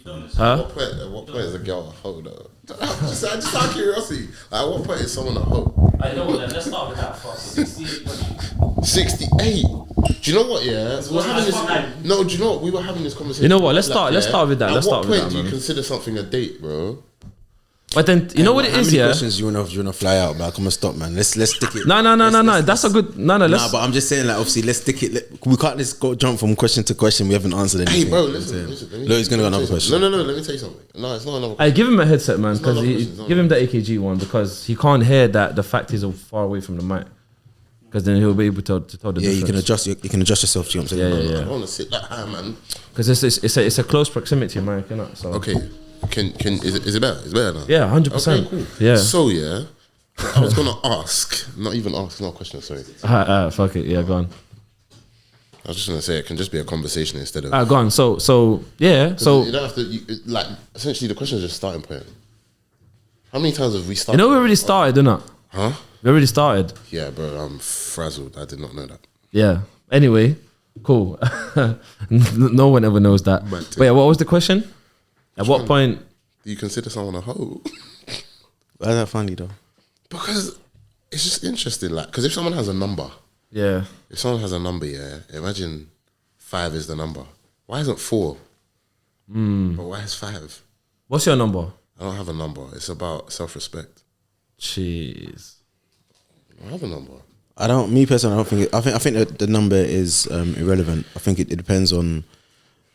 Huh? At what point is a girl a hoe though? just out of curiosity. Like, at what point is someone a hoe? I know that. Let's start with that first. 68. Do you know what? Yeah, we were having this. No, do you know what? We were having this conversation. You know what? Let's start with that. At what point do you consider something a date, bro? But then you know what it is, yeah. Questions you wanna fly out, but I'm gonna stop, man. Let's stick it. No. That's a good. No. But I'm just saying, like, obviously, let's stick it. We can't just go jump from question to question. We haven't answered anything. Hey, bro, listen. No, he's gonna go another question. No. Let me tell you something. No, it's not another question. I give him a headset, man, because give him the AKG one because he can't hear that the fact is far away from the mic. Because then he'll be able to tell the difference. You can adjust yourself. You know what I'm saying? Yeah. I don't want to sit that high, man. Because it's a close proximity, man. You know, so. Okay. Is it better? It's better now? Yeah, 100%. Okay, cool. Yeah. So, yeah, I was going to ask, not even ask, not a question, sorry. Fuck it. Yeah, go on. I was just going to say it can just be a conversation instead of... Go on. So, yeah. So, you don't have to, essentially the question is just starting point. How many times have we started? You know, we already started, didn't it? Huh? We already started. Yeah, bro, I'm frazzled. I did not know that. Yeah. Anyway, cool. No one ever knows that. But yeah, what was the question? At what point do you consider someone a hoe? Why is that funny though? Because it's just interesting. Like, because if someone has a number, yeah. If someone has a number, yeah, imagine 5 is the number. Why isn't 4? But why is 5? What's your number? I don't have a number. It's about self-respect. Jeez. I don't have a number. I don't. Me personally, I don't think. I think that the number is irrelevant. I think it depends on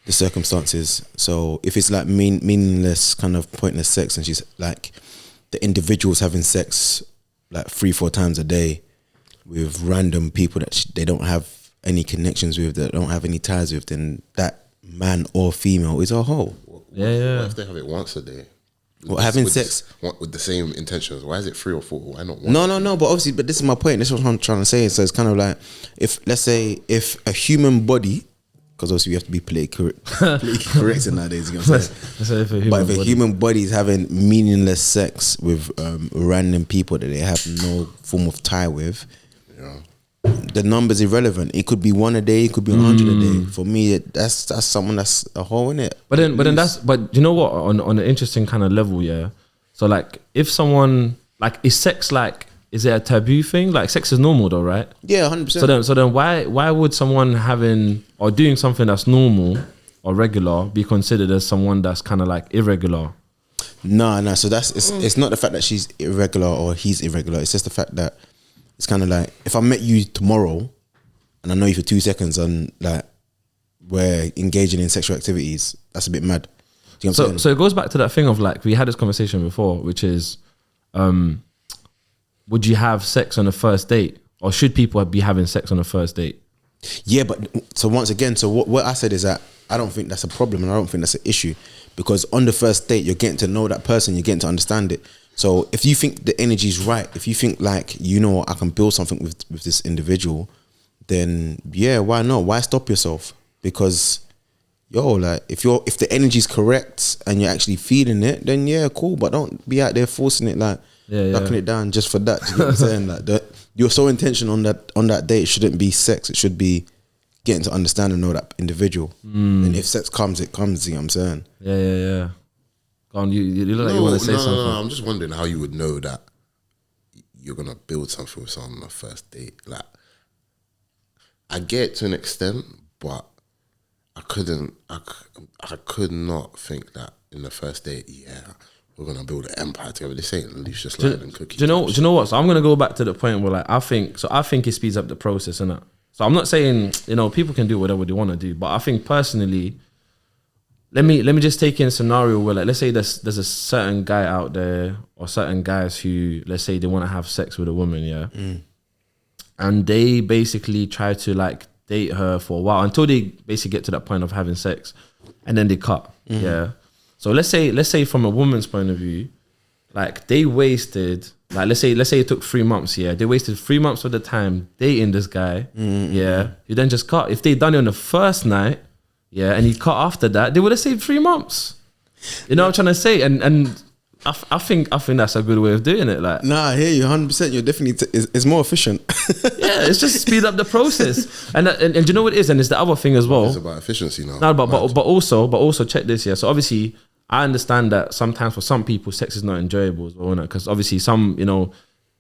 the circumstances. So if it's like meaningless, kind of pointless sex, and she's like the individual's having sex like 3-4 times a day with random people that they don't have any connections with, that don't have any ties with, then that man or female is a hoe. Yeah. What if they have it once a day? Having sex with the same intentions. Why is it 3 or 4? Why not one? No. But obviously, this is my point. This is what I'm trying to say. So it's kind of like let's say if a human body, because obviously we have to be politically correct nowadays. You know what I'm saying? But if a human body is having meaningless sex with random people that they have no form of tie with, yeah, the number's irrelevant. It could be 1 a day, it could be 100 a day. For me, that's someone that's a hoe, innit? But you know what? On an interesting kind of level, yeah. So like, if someone like, is sex like? Is it a taboo thing? Like, sex is normal though, right? Yeah, 100%. So then why would someone having or doing something that's normal or regular be considered as someone that's kind of like irregular? No. So it's not the fact that she's irregular or he's irregular. It's just the fact that it's kind of like, if I met you tomorrow and I know you for 2 seconds and like we're engaging in sexual activities, that's a bit mad. Do you know what I'm saying? So it goes back to that thing of like, we had this conversation before, which is, would you have sex on a first date, or should people be having sex on a first date? Yeah, but so once again, so what I said is that I don't think that's a problem and I don't think that's an issue, because on the first date, you're getting to know that person, you're getting to understand it. So if you think the energy's right, if you think like, you know, I can build something with this individual, then yeah, why not? Why stop yourself? Because like if the energy's correct and you're actually feeling it, then yeah, cool. But don't be out there forcing it, like knocking it down just for that. Do you know what I'm saying? Like you're so intentional on that date. It shouldn't be sex. It should be getting to understand and know that individual. And if sex comes, it comes. You know what I'm saying? Yeah. Go on, you look like you want to say something. No. I'm just wondering how you would know that you're gonna build something with someone on a first date. Like, I get it to an extent, but I could not think that in the first date, we're gonna build an empire together. This ain't leaves just like and cookies. Do you know what? So I'm gonna go back to the point where like I think it speeds up the process, innit? So I'm not saying, you know, people can do whatever they want to do, but I think personally, let me just take in a scenario where, like, let's say there's a certain guy out there or certain guys who, let's say they want to have sex with a woman, and they basically try to like date her for a while until they basically get to that point of having sex, and then they cut. So let's say from a woman's point of view, like they wasted, like let's say it took 3 months, they wasted 3 months of the time dating this guy, you then just cut. If they'd done it on the first night, and he cut after that, they would have saved 3 months. You know what I'm trying to say? And I think that's a good way of doing it. Like, Nah, I hear you 100%. You're definitely it's more efficient. yeah, it's just speed up the process. And do you know what it is? And it's the other thing as well. It's about efficiency now. No, but also check this here. So obviously, I understand that sometimes for some people, sex is not enjoyable as well, because obviously some,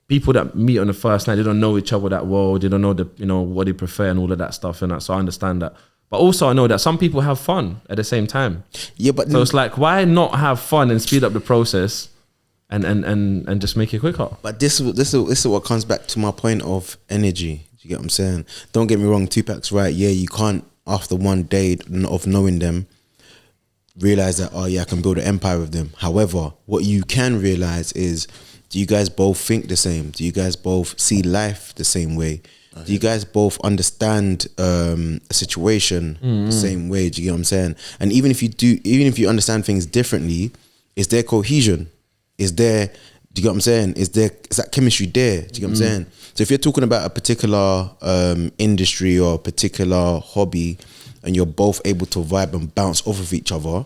people that meet on the first night, they don't know each other that well. They don't know what they prefer and all of that stuff and that. So I understand that. But also I know that some people have fun at the same time. Yeah, but so it's like, why not have fun and speed up the process and just make it quicker? But this is what comes back to my point of energy. You get what I'm saying? Don't get me wrong, Tupac's right. Yeah, you can't after one day of knowing them realize that, oh yeah, I can build an empire with them. However, what you can realize is, do you guys both think the same? Do you guys both see life the same way? Do you guys both understand a situation the same way? Do you get what I'm saying? And even if you understand things differently, is there cohesion? Do you get what I'm saying? Is that chemistry there? Do you get what I'm saying? So if you're talking about a particular industry or a particular hobby, and you're both able to vibe and bounce off of each other,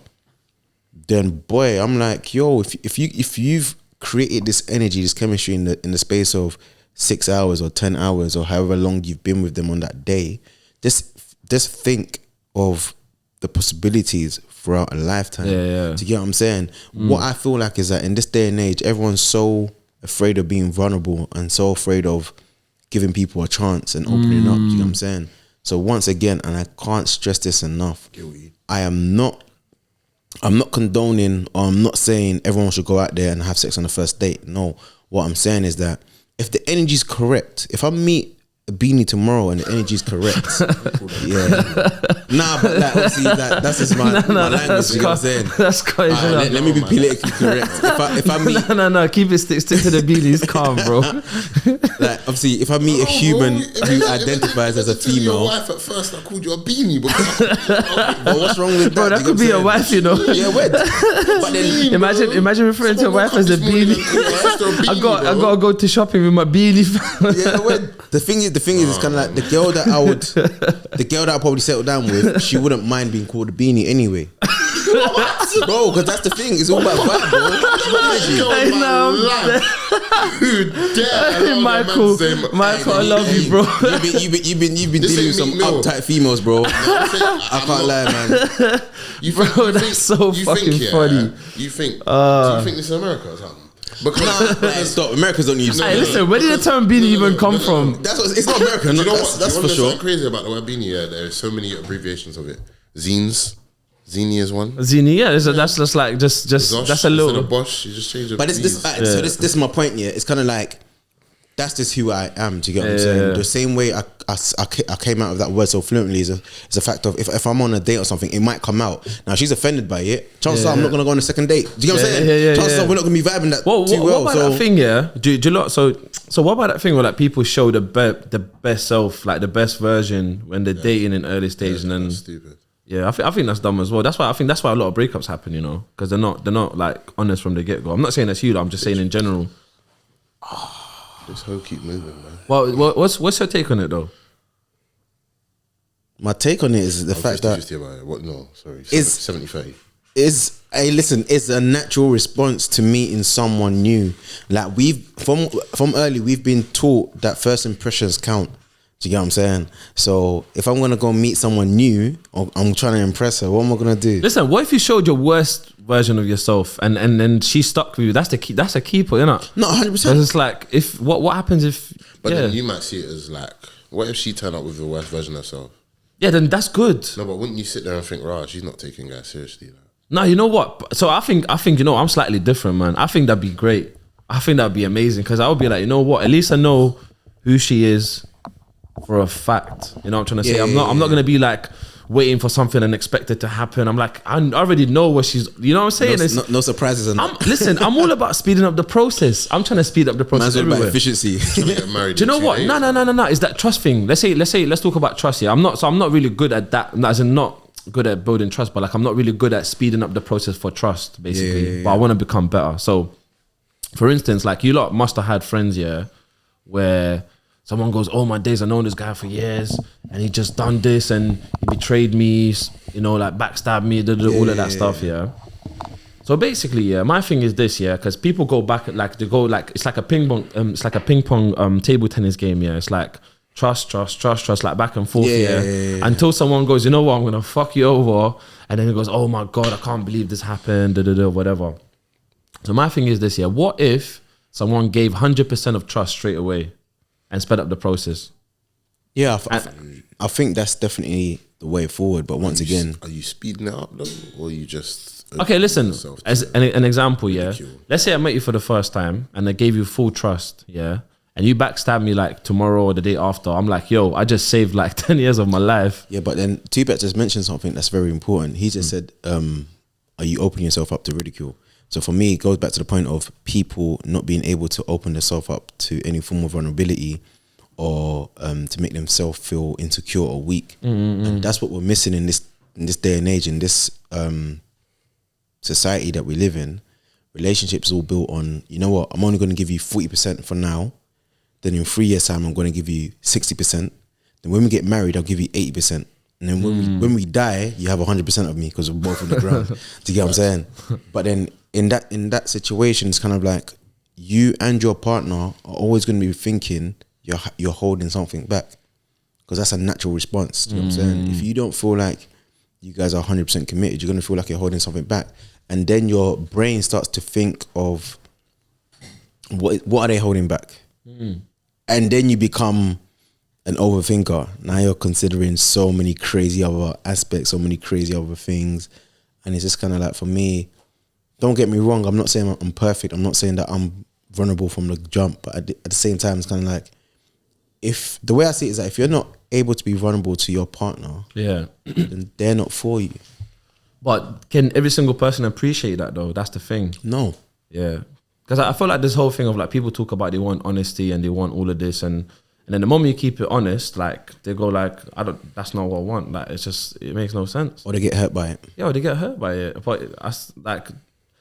then boy, I'm like, yo, if you've created this energy, this chemistry in the space of 6 hours or 10 hours or however long you've been with them on that day, just think of the possibilities throughout a lifetime. Yeah. Do you get what I'm saying? What I feel like is that in this day and age, everyone's so afraid of being vulnerable and so afraid of giving people a chance and opening up. Do you get what I'm saying? So once again, and I can't stress this enough, I'm not condoning, or I'm not saying everyone should go out there and have sex on the first date. No, what I'm saying is that if the energy's correct, if I meet a Beanie tomorrow and the energy's correct, but like, obviously, that's just my language. You know what I'm saying? That's crazy. Let me be politically correct. If I meet no, keep it stick to the beanies, calm, bro. Like, obviously, if I meet a human who identifies as a female, your wife at first, I called you a beanie, but what's wrong with that? Bro, that could be your wife, Yeah, wait. But then imagine referring to your wife as a beanie. I gotta go to shopping with my beanie. Yeah, wait. The thing is, it's kind of like the girl that I probably settle down with. She wouldn't mind being called a beanie anyway. Bro, because that's the thing. It's all about vibe, bro. Michael, I love you, bro. You've been dealing with some uptight females, bro. I can't lie, man. Bro, that's so fucking funny. Do you think this is America or something? Because stop. Americans don't use. Hey, listen, where did the term beanie even come from? It's not American. You know what? That's for sure. What's crazy about the word beanie? Yeah, there's so many abbreviations of it. Zines. Zini is one. Zini, yeah, that's just like just Zosh, that's a little. instead of Bosch, you just change it. But so this is my point. Yeah, it's kind of like that's just who I am. Do you get what I'm saying? The same way I came out of that word so fluently is a fact of if I'm on a date or something, it might come out. Now she's offended by it. Chances are I'm not gonna go on a second date. Do you get what I'm saying? Chances are we're not gonna be vibing that too well. What about that thing? Yeah, do you lot? So what about that thing where like people show the best self, like the best version when they're dating in early stage, and then that's stupid. Yeah, I think that's dumb as well. That's why a lot of breakups happen, because they're not like honest from the get go. I'm not saying that's you. I'm just saying in general. This hoe keep moving, man. Well, what's your take on it though? My take on it is the fact that 50-50 about it. What? No, sorry, 70-30. It's a natural response to meeting someone new. Like from early, we've been taught that first impressions count. Do you get what I'm saying? So if I'm gonna go meet someone new, or I'm trying to impress her, what am I gonna do? Listen, what if you showed your worst version of yourself and then she stuck with you? That's the key. That's a keeper, innit? No, 100%. Because it's like if what happens if? But then you might see it as like, what if she turned up with the worst version of herself? Yeah, then that's good. No, but wouldn't you sit there and think, right, she's not taking guys seriously? Like. No, you know what? So I think I'm slightly different, man. I think that'd be great. I think that'd be amazing because I would be like, you know what? At least I know who she is. For a fact, you know what I'm trying to say. I'm not gonna be like waiting for something and expect it to happen. I'm like, I already know what she's. You know what I'm saying? No surprises. Listen, I'm all about speeding up the process. I'm trying to speed up the process. Man's all about efficiency. Get married. Do you know what? No. It's that trust thing. Let's talk about trust here. I'm not really good at that. As in, not good at building trust, but like I'm not really good at speeding up the process for trust, basically. But I want to become better. So, for instance, like you lot must have had friends, where someone goes, oh, my days, I've known this guy for years and he just done this and he betrayed me, like backstabbed me, all of that stuff, So basically, yeah, my thing is this, yeah, because people go back like they go like it's like a ping pong table tennis game, yeah. It's like trust, like back and forth, yeah. Until someone goes, you know what, I'm gonna fuck you over, and then it goes, oh my god, I can't believe this happened, whatever. So my thing is this, yeah. What if someone gave 100% of trust straight away and sped up the process? Yeah, I think that's definitely the way forward. But once again, are you speeding it up though, or you just okay? Listen, as an example, yeah. Let's say I met you for the first time and I gave you full trust, yeah, and you backstab me like tomorrow or the day after. I'm like, yo, I just saved like 10 years of my life. Yeah, but then Tupac just mentioned something that's very important. He just said, "Are you opening yourself up to ridicule?" So for me, it goes back to the point of people not being able to open themselves up to any form of vulnerability, or to make themselves feel insecure or weak. And that's what we're missing in this day and age, in this society that we live in. Relationships all built on, you know what, I'm only going to give you 40% for now, then in 3 years time I'm going to give you 60%, then when we get married I'll give you 80%, and then when we die you have 100% of me because we're both on the ground. Do you get what I'm saying? But then in that situation, it's kind of like you and your partner are always going to be thinking you're holding something back, because that's a natural response. Do you know what I'm saying? If you don't feel like you guys are 100% committed, you're going to feel like you're holding something back, and then your brain starts to think of what are they holding back, and then you become an overthinker. Now you're considering so many crazy other aspects, so many crazy other things, and it's just kind of like, for me, don't get me wrong, I'm not saying I'm perfect, I'm not saying that I'm vulnerable from the jump, but at the same time it's kind of like, if the way I see it is that if you're not able to be vulnerable to your partner, Yeah. then they're not for you. But can every single person appreciate that though? That's the thing. No. Yeah. Because I feel like this whole thing of like people talk about they want honesty and they want all of this, and then the moment you keep it honest, like they go like, that's not what I want. Like it makes no sense. Or they get hurt by it. Yeah, they get hurt by it. But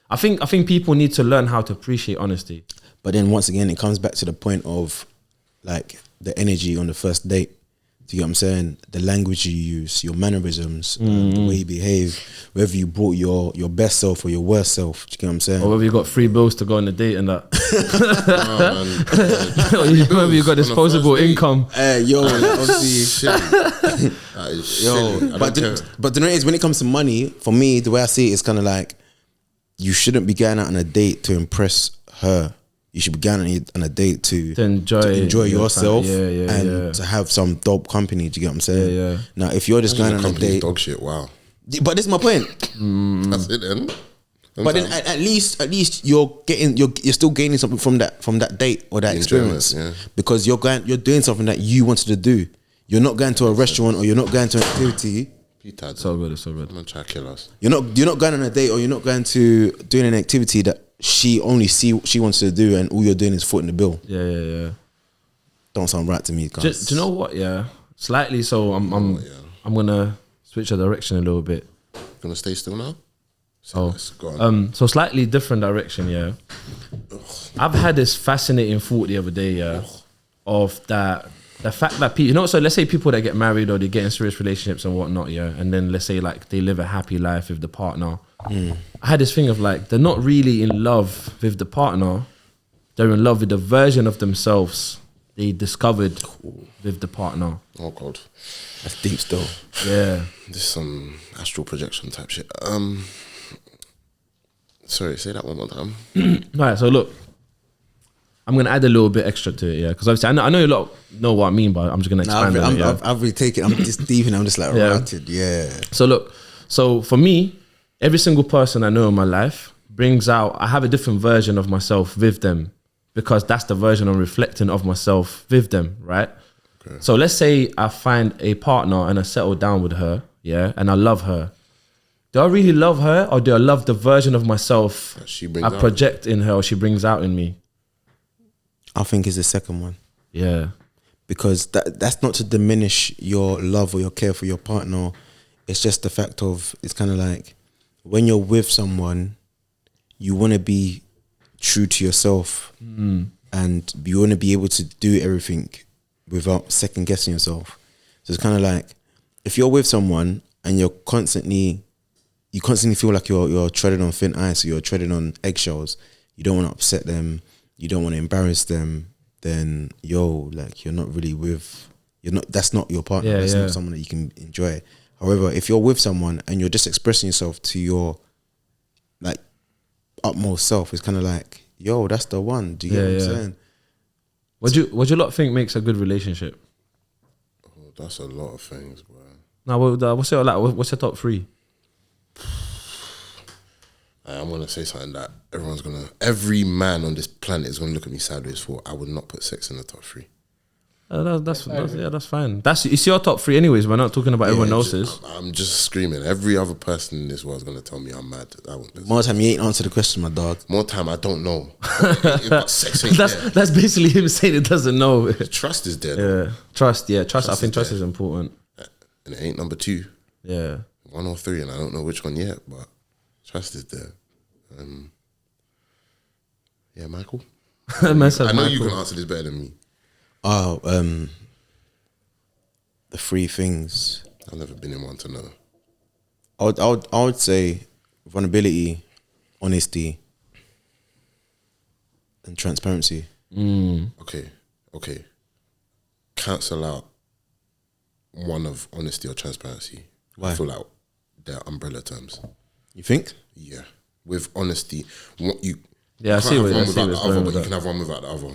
I think people need to learn how to appreciate honesty. But then once again, it comes back to the point of like the energy on the first date. Do you get what I'm saying? The language you use, your mannerisms, the way you behave, whether you brought your best self or your worst self. Do you get what I'm saying? Or whether you got free bills to go on a date and that. Or whether you got disposable income. Yo, obviously, shit. But the thing is, when it comes to money, for me, the way I see it is kind of like, you shouldn't be going out on a date to impress her. You should be going on a date to enjoy yourself and to have some dope company. Do you get what I'm saying? Yeah. Now, if you're just going on a date, dog shit. Wow. But this is my point. That's it then. But then at least you're still gaining something from that date or that experience, because you're doing something that you wanted to do. You're not going to a restaurant, or you're not going to an activity. So good. I'm gonna try to kill us. You're not going on a date, or you're not going to doing an activity that she wants to do, and all you're doing is footing the bill. Yeah. Don't sound right to me, guys. Do you know what? Yeah, slightly. So I'm gonna switch the direction a little bit. Gonna stay still now. So slightly different direction. Yeah, I've had this fascinating thought the other day. Yeah, of that. The fact that people, so let's say people that get married or they get in serious relationships and whatnot, yeah, and then let's say like they live a happy life with the partner. I had this thing of like, they're not really in love with the partner, they're in love with the version of themselves they discovered with the partner. Oh God, that's deep still. Yeah, this is some astral projection type shit. Sorry, say that one more time. Right, so look, I'm gonna add a little bit extra to it, yeah, because obviously I know you lot know what I mean, but I'm just gonna expand on it. Yeah? I've really taken. I'm just deep, and I'm just like rotted. Yeah. So look, for me, every single person I know in my life brings out. I have a different version of myself with them, because that's the version I'm reflecting of myself with them, right? Okay. So let's say I find a partner and I settle down with her, yeah, and I love her. Do I really love her, or do I love the version of myself I project in her, or she brings out in me? I think it's the second one. Yeah. Because that's not to diminish your love or your care for your partner. It's just the fact of, it's kind of like, when you're with someone, you want to be true to yourself, and you want to be able to do everything without second guessing yourself. So it's kind of like, if you're with someone and you're constantly, you constantly feel like you're treading on thin ice, or you're treading on eggshells. You don't want to upset them. You don't want to embarrass them. Then like you're not really with. You're not. That's not your partner. That's not someone that you can enjoy. However, if you're with someone and you're just expressing yourself to your like utmost self, it's kind of like, that's the one. Do you get what I'm saying? What do you lot think makes a good relationship? Oh, that's a lot of things, bro. Now, what's your what's your top 3? I'm gonna say something that every man on this planet is gonna look at me sideways for. I would not put sex in the top 3. That's fine. It's your top 3 anyways. We're not talking about everyone else's. I'm just screaming. Every other person in this world is gonna tell me I'm mad. More time you ain't answer the question, my dog. More time I don't know. Sex ain't there. That's basically him saying it doesn't know. Trust is there. Though. Trust. I think trust is important. And it ain't number 2. Yeah. 1 or 3, and I don't know which one yet, but trust is there. Michael. I know you can answer this better than me. The 3 things. I've never been in one to know. I would say vulnerability, honesty, and transparency. Okay. Cancel out one of honesty or transparency. Why? I feel like they're umbrella terms. You think? Yeah. With honesty, what you I see what you you can have one without the other.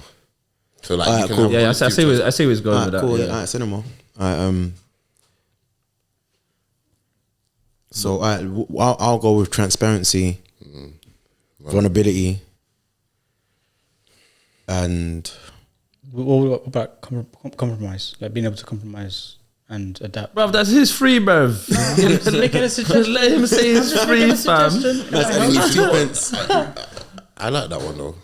So like, you can cool. have I see where it's going with that. Cool. Yeah. Alright, say no more. So I'll go with transparency, vulnerability, and what about compromise? Like being able to compromise and adapt. Bruv, that's his free, bruv. Making a suggestion. Let him say his free, fam. I like that one though.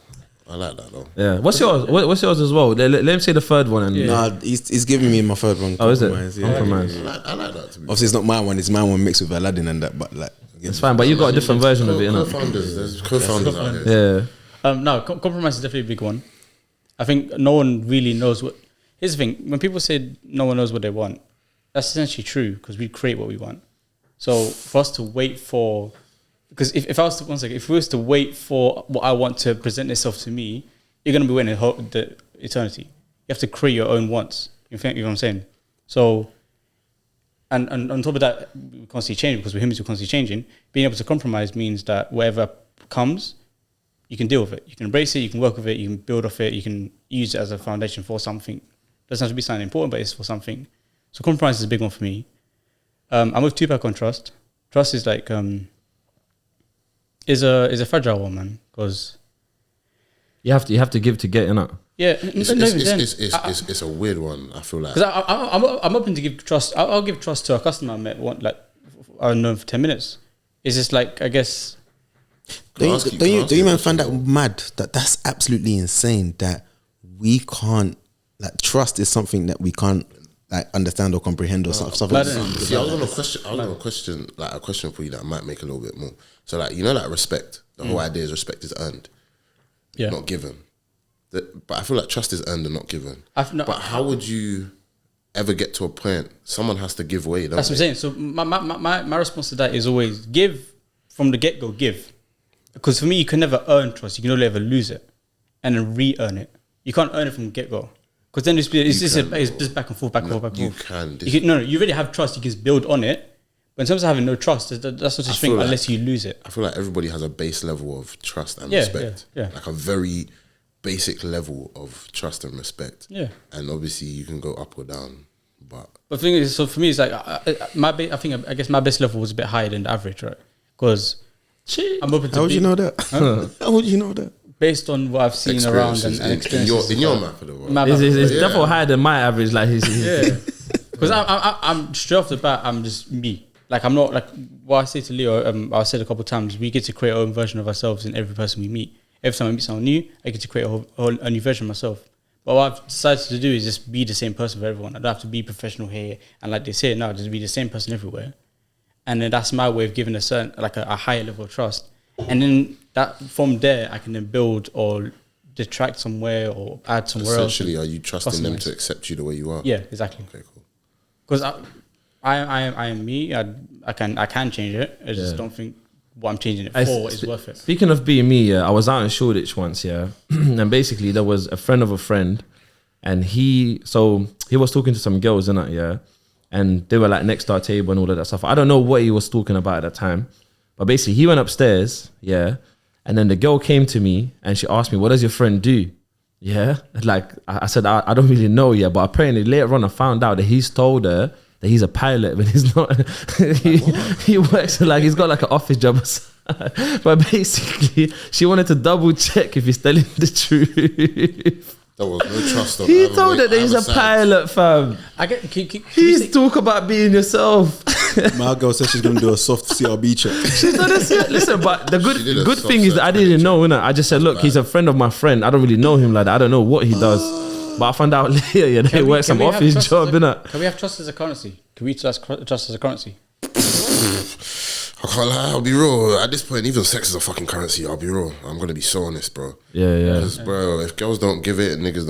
Yeah. What's yours? What's yours as well? Let him say the third one. And Nah, he's giving me my third one. Oh, is it? Yeah. Compromise. I like that too. Obviously, it's not my one. It's my one mixed with Aladdin and that. But like, It's fine, but you got a different version of it, innit? There's co-founders out here. Yeah. No, compromise is definitely a big one. I think no one really knows what. Here's the thing: when people say no one knows what they want, that's essentially true because we create what we want. So for us to wait for, because if I was to if we was to wait for what I want to present itself to me, you're gonna be waiting the eternity. You have to create your own wants. You know what I'm saying? So, and on top of that, we constantly change because we're humans. We're constantly changing. Being able to compromise means that whatever comes, you can deal with it. You can embrace it. You can work with it. You can build off it. You can use it as a foundation for something. Doesn't have to be something important, but it's for something. So compromise is a big one for me. I'm with Tupac on trust. Trust is like is a fragile one, man, because You have to give to get, innit? yeah, it's a weird one. I feel like because I'm open to give trust. I'll give trust to a customer I met I've known for 10 minutes. It's just like, I guess. Don't you man find that mad? That's absolutely insane. That we can't, like, trust is something that we can't, like, understand or comprehend or something. See, I was on a question for you that might make a little bit more. So, like, like respect. The whole idea is respect is earned, not given. But I feel like trust is earned and not given. But how would you ever get to a point? Someone has to give away. That's what I'm saying. So my response to that is always give from the get go. Give, because for me, you can never earn trust. You can only ever lose it, and then re-earn it. You can't earn it from the get go. Because then it's just back and forth. You can. You already have trust. You can build on it. But in terms of having no trust, that's not such thing unless you lose it. I feel like everybody has a base level of trust and respect. Yeah. Like a very basic level of trust and respect. Yeah. And obviously you can go up or down. But the thing is, so for me, it's like I guess my base level was a bit higher than the average, right? Because I'm open to. How would you know that? How would you know that? Based on what I've seen around and experiences in your map of the world. It's definitely higher than my average. Like because I'm straight off the bat, I'm just me. Like, I'm not like what I say to Leo. I said a couple of times, we get to create our own version of ourselves in every person we meet. Every time I meet someone new, I get to create a new version of myself. But what I've decided to do is just be the same person for everyone. I don't have to be professional here and like they say now, just be the same person everywhere. And then that's my way of giving a certain, like a higher level of trust. And then that from there, I can then build or detract somewhere or add somewhere else. Essentially, are you trusting them to accept you the way you are? Yeah, exactly. Okay, cool. Because I am me. I can change it. I just don't think what I'm changing it for is worth it. Speaking of being me, I was out in Shoreditch once, and basically there was a friend of a friend, and he was talking to some girls, innit, and they were like next to our table and all of that stuff. I don't know what he was talking about at that time, but basically he went upstairs, and then the girl came to me and she asked me, "What does your friend do?" Like I said, I don't really know yet, but apparently later on I found out that he's told her that he's a pilot, but he's not. he works like he's got like an office job or something. But basically, she wanted to double check if he's telling the truth. There was no trust on He told her that he's a pilot, fam. I get. He's talk about being yourself. My girl said she's gonna do a soft CRB check. She's not a, listen, but the good soft thing is that I didn't know, innit? I just said, look, bad. he's a friend of my friend. I don't really know him like that. I don't know what he does. But I found out later, that he works some office job, innit? Can we have trust as a currency? Can we trust as a currency? I can't lie, I'll be real. At this point, even sex is a fucking currency. I'll be real. I'm gonna be so honest, bro. Yeah. Because, bro, if girls don't give it, niggas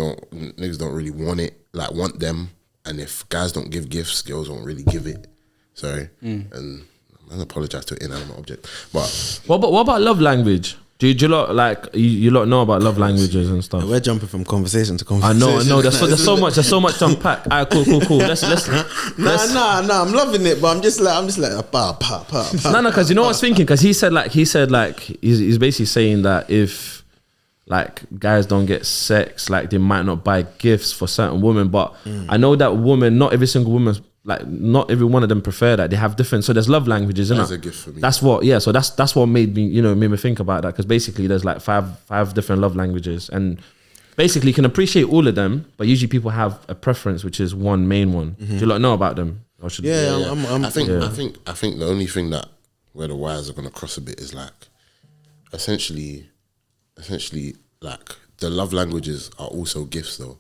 don't really want it. Like want them, and if guys don't give gifts, girls don't really give it. Sorry, and I apologize to an inanimate object. But what about love language? Do you lot like you lot know about love languages and stuff? We're jumping from conversation to I conversation. know. There's so much to unpack. Alright, cool. Let's Nah. I'm loving it, but I'm just like pa. No, because you know what I was thinking? Because he said he's basically saying that if like guys don't get sex, like they might not buy gifts for certain women. But I know that not every single woman, like not every one of them prefer that. They have different. So there's love languages, isn't it? that's a gift for me. That's what. Yeah. So that's what made me think about that, because basically there's like five different love languages, and basically you can appreciate all of them, but usually people have a preference, which is one main one. Do you like know about them? Or should I think the only thing that where the wires are gonna cross a bit is like essentially like the love languages are also gifts though.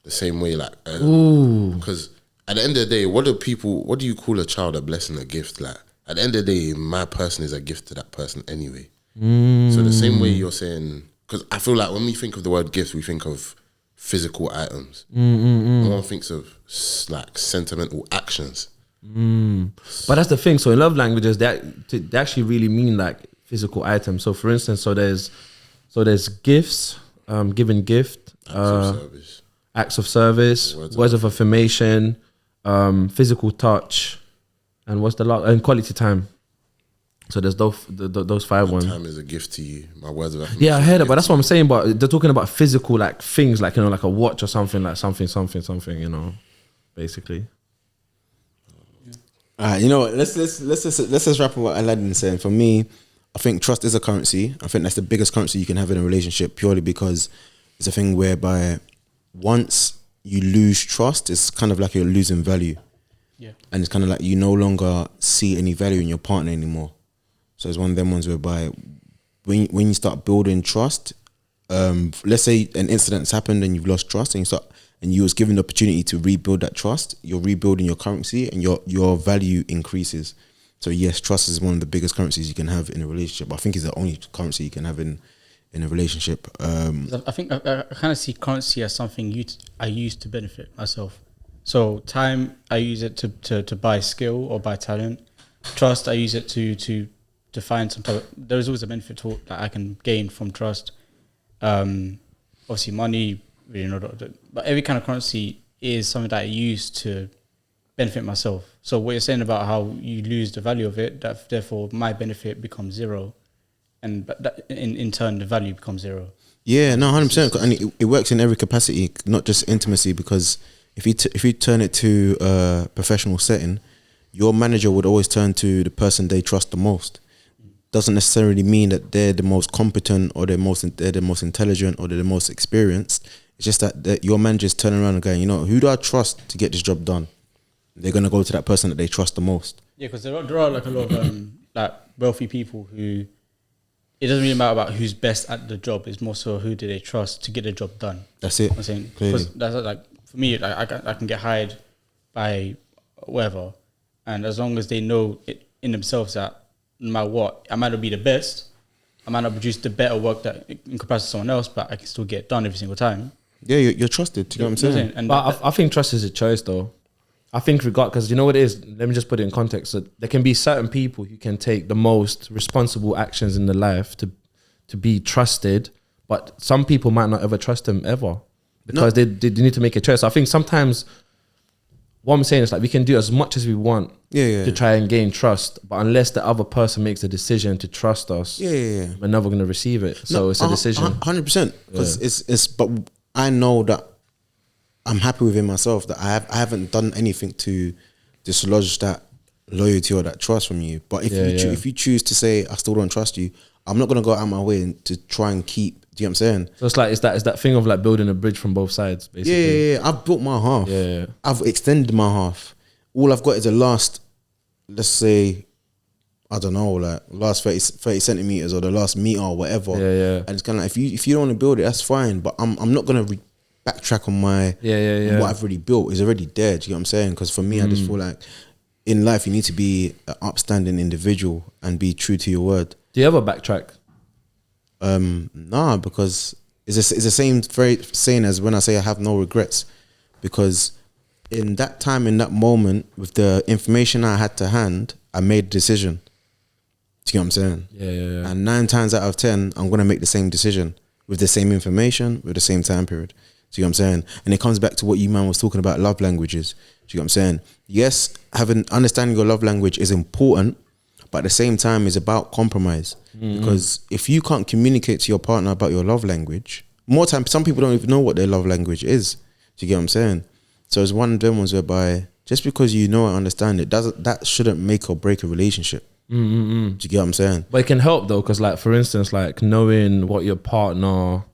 The same way like because at the end of the day, what do you call a child a blessing, a gift? Like at the end of the day, my person is a gift to that person anyway. So the same way you're saying, because I feel like when we think of the word gift, we think of physical items. No one thinks of like sentimental actions. But that's the thing. So in love languages, they actually really mean like physical items. So for instance, there's gifts, giving gift, acts of service, words of affirmation, physical touch, and what's the last? And quality time. So there's those five ones. Time is a gift to you. My words of affirmation. Yeah, I heard it, but that's what I'm saying. But they're talking about physical like things, like like a watch or something, like something, basically. You know what? Let's just wrap up what Aladdin's saying. For me, I think trust is a currency. I think that's the biggest currency you can have in a relationship, purely because it's a thing whereby once you lose trust, it's kind of like you're losing value. Yeah. And it's kind of like you no longer see any value in your partner anymore. So it's one of them ones whereby when you start building trust, let's say an incident's happened and you've lost trust, and you was given the opportunity to rebuild that trust, you're rebuilding your currency and your value increases. So yes, trust is one of the biggest currencies you can have in a relationship. I think it's the only currency you can have in a relationship. I think I kind of see currency as something I use to benefit myself. So time, I use it to buy skill or buy talent. Trust, I use it to find some type of, there's always a benefit that I can gain from trust. Obviously money, really not, but every kind of currency is something that I use to benefit myself. So what you're saying about how you lose the value of it, that therefore my benefit becomes zero, and that in turn the value becomes zero. Yeah, no, 100%. And it works in every capacity, not just intimacy. Because if you turn it to a professional setting, your manager would always turn to the person they trust the most. Doesn't necessarily mean that they're the most competent or they're the most intelligent or they're the most experienced. It's just that your manager's turning around and going, who do I trust to get this job done? They're gonna go to that person that they trust the most. Yeah, because there are like a lot of like wealthy people who it doesn't really matter about who's best at the job. It's more so who do they trust to get the job done. That's it. I'm saying, clearly. That's like for me, I can get hired by whoever, and as long as they know it in themselves that no matter what, I might not be the best, I might not produce the better work that in comparison to someone else, but I can still get it done every single time. Yeah, you're trusted. Do you know what I'm saying? And but I think trust is a choice, though. I think because you know what it is. Let me just put it in context. So there can be certain people who can take the most responsible actions in their life to be trusted, but some people might not ever trust them ever because they need to make a choice. I think sometimes what I'm saying is like we can do as much as we want to try and gain trust, but unless the other person makes a decision to trust us, we're never going to receive it. So it's a decision. 100%. Because it's. But I know that I'm happy within myself that I haven't done anything to dislodge that loyalty or that trust from you. But if you choose to say I still don't trust you, I'm not gonna go out of my way to try and keep. Do you know what I'm saying? So it's like it's that thing of like building a bridge from both sides, basically. Yeah. I've built my half. Yeah. I've extended my half. All I've got is the last, let's say, I don't know, like last 30 centimeters or the last meter or whatever. Yeah. And it's kind of like if you don't want to build it, that's fine. But I'm not gonna backtrack on my what I've already built is already there. Do you know what I'm saying? Because for me, I just feel like in life you need to be an upstanding individual and be true to your word. Do you ever backtrack? Nah, because it's the same very saying as when I say I have no regrets, because in that time, in that moment, with the information I had to hand, I made a decision. Do you know what I'm saying? Yeah. And 9 times out of 10, I'm gonna make the same decision with the same information, with the same time period. Do you know what I'm saying? And it comes back to what you man was talking about, love languages. Do you know what I'm saying? Yes, understanding your love language is important, but at the same time, it's about compromise. Because if you can't communicate to your partner about your love language, more time, some people don't even know what their love language is. Do you get what I'm saying? So it's one of them ones whereby just because you know and understand it, that shouldn't make or break a relationship. Do you get what I'm saying? But it can help though, because like for instance, like knowing what your partner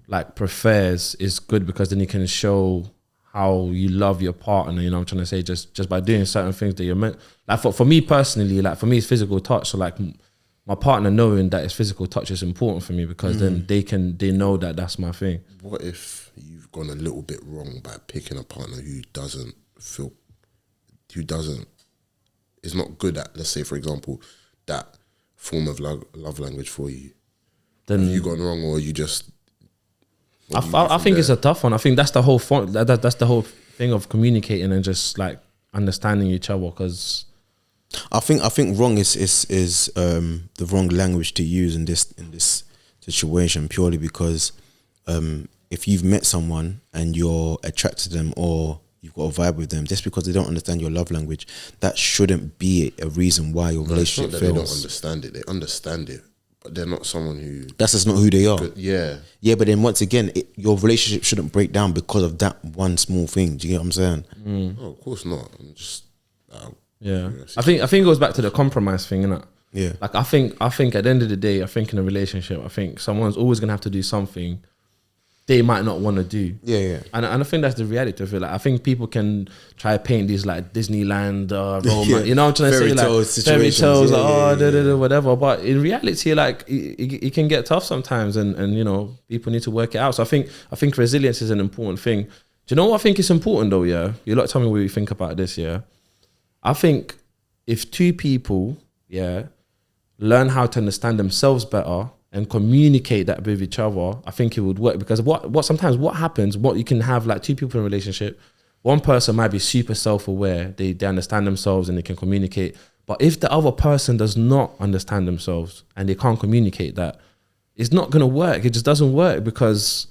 like prefers is good, because then you can show how you love your partner. You know what I'm trying to say? Just by doing certain things that you're meant. Like for me personally, like for me it's physical touch. So like my partner knowing that it's physical touch is important for me, because then they know that that's my thing. What if you've gone a little bit wrong by picking a partner who is not good at, let's say for example, that form of love language for you? Then have you gone wrong, or you just? I think it's a tough one. I think that's the whole that's the whole thing of communicating and just like understanding each other. Because I think wrong is the wrong language to use in this situation, purely because if you've met someone and you're attracted to them or you've got a vibe with them, just because they don't understand your love language, that shouldn't be a reason why your relationship fails. They don't understand it. They understand it, but they're not someone who. That's just not who they are. Yeah. But then once again, your relationship shouldn't break down because of that one small thing. Do you get what I'm saying? Oh, of course not. I'm just. Yeah, I think it goes back to the compromise thing, innit? Yeah. Like I think at the end of the day, I think in a relationship, I think someone's always gonna have to do something they might not want to do. Yeah. And I think that's the reality of it. Like I think people can try to paint these like Disneyland romance, you know what I'm trying to say, like fairy tales, whatever. But in reality, like it can get tough sometimes, and you know people need to work it out. So I think resilience is an important thing. Do you know what I think is important though? Yeah, you lot tell me what you think about this. Yeah. I think if two people, learn how to understand themselves better and communicate that with each other, I think it would work. Because sometimes what happens, what you can have like two people in a relationship, one person might be super self-aware, they understand themselves and they can communicate. But if the other person does not understand themselves and they can't communicate that, it's not gonna work. It just doesn't work, because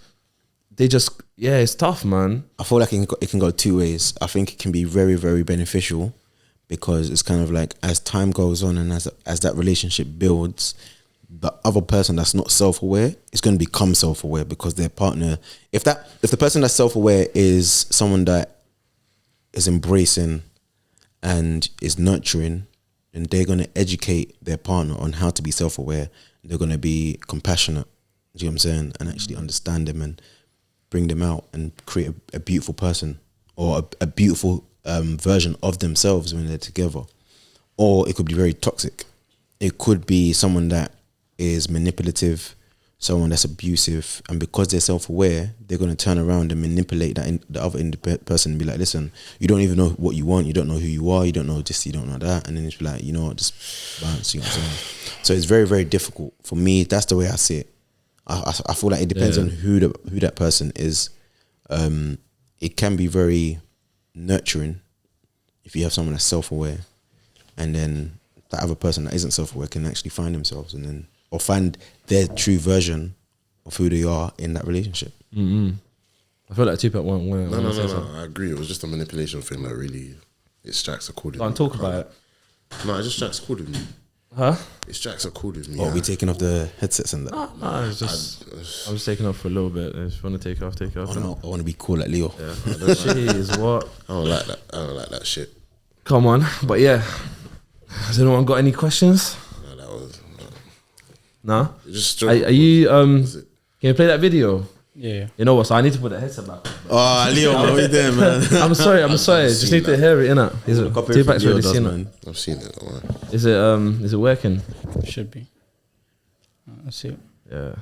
they just, it's tough, man. I feel like it can go 2 ways. I think it can be very, very beneficial, because it's kind of like as time goes on and as that relationship builds, the other person that's not self-aware is going to become self-aware, because their partner, if the person that's self-aware is someone that is embracing and is nurturing, then they're going to educate their partner on how to be self-aware. They're going to be compassionate, do you know what I'm saying, and actually understand them and bring them out and create a beautiful person, or a beautiful version of themselves when they're together. Or it could be very toxic. It could be someone that is manipulative, someone that's abusive, and because they're self-aware, they're going to turn around and manipulate the other person and be like, listen, you don't even know what you want, you don't know who you are, you don't know this, you don't know that, and then it's like, you know what, just bounce, you know what I'm saying? So it's very, very difficult. For me, that's the way I see it. I feel like it depends on who that person is. It can be very nurturing if you have someone that's self-aware, and then that other person that isn't self-aware can actually find themselves and then, or find their true version of who they are in that relationship. I feel like Tupac won't win. No. I agree. It was just a manipulation thing that really it strikes a chord with me. Can't talk about it. No, it just strikes a chord with me. Huh? It strikes a chord with me. Or are we taking off the headsets and that? No, it's just I'm just taking off for a little bit. If you want to take it off, take it off. I want to be cool like Leo. Yeah. Jeez, what? I don't like that. I don't like that shit. Come on, but yeah. Has anyone got any questions? No, that was. Nah. It just Are you Can you play that video? Yeah. You know what? So I need to put the headset back. Oh, Leo, man, what you doing, man? I'm sorry. Just need to hear it, innit? Is it Tupac's already seen it? I've seen it. Don't worry. Is it working? Should be. Let's see. Yeah.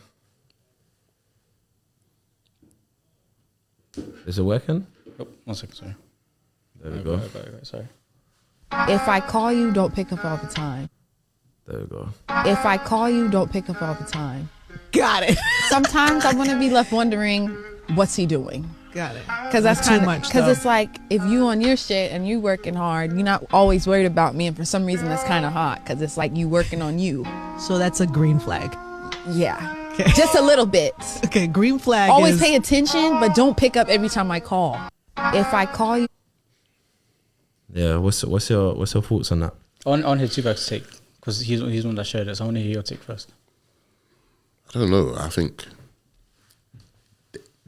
Is it working? Oh, 1 second, sorry. There we go. Sorry. If I call you, don't pick up all the time. There we go. If I call you, don't pick up all the time. Got it. Sometimes I'm gonna be left wondering, what's he doing? Got it. Because that's Not too kind of much, because though. it's like if you on your shit and you working hard, you're not always worried about me, and for some reason that's kind of hot because it's like you working on you. So that's a green flag. Yeah, Okay. just a little bit. Okay, green flag Always is pay attention, but don't pick up every time I call. If I call you, Yeah. What's your thoughts on that? On his Tupac's take, because he's the one that shared it. So I want to hear your take first. I don't know. I think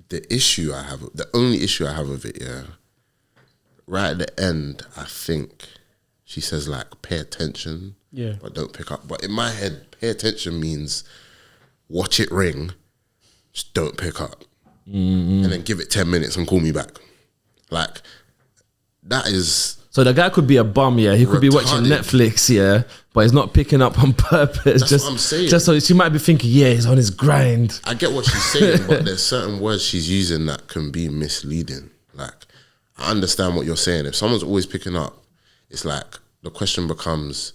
the only issue I have with it, yeah, right at the end, I think she says like, pay attention, Yeah. but don't pick up. But in my head, pay attention means watch it ring, just don't pick up, and then give it 10 minutes and call me back. Like that is. So the guy could be a bum, yeah. He could be watching Retarded. Netflix, yeah, but he's not picking up on purpose. That's what I'm saying. Just so she might be thinking, yeah, he's on his grind. I get what she's saying, but there's certain words she's using that can be misleading. Like, I understand what you're saying. If someone's always picking up, it's like the question becomes,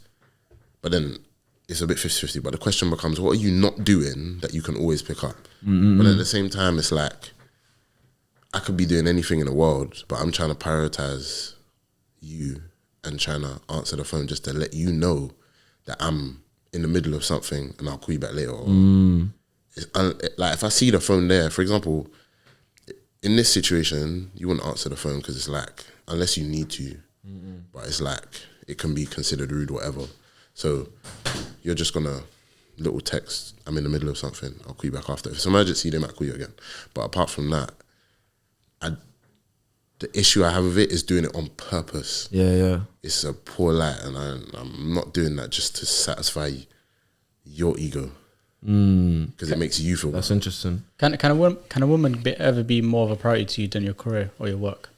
but then it's a bit 50-50, but the question becomes, what are you not doing that you can always pick up? But at the same time, it's like, I could be doing anything in the world, but I'm trying to prioritize you and trying to answer the phone just to let you know that I'm in the middle of something and I'll call you back later. Or like if I see the phone there, for example, in this situation, you wouldn't answer the phone because it's like, unless you need to, but it's like, it can be considered rude, whatever. So you're just gonna little text, I'm in the middle of something, I'll call you back after. If it's an emergency, they might call you again. But apart from that, the issue I have with it is doing it on purpose. Yeah. It's a poor light, and I'm not doing that just to satisfy your ego, because it makes you feel That's bad. interesting. Can a woman ever be more of a priority to you than your career or your work?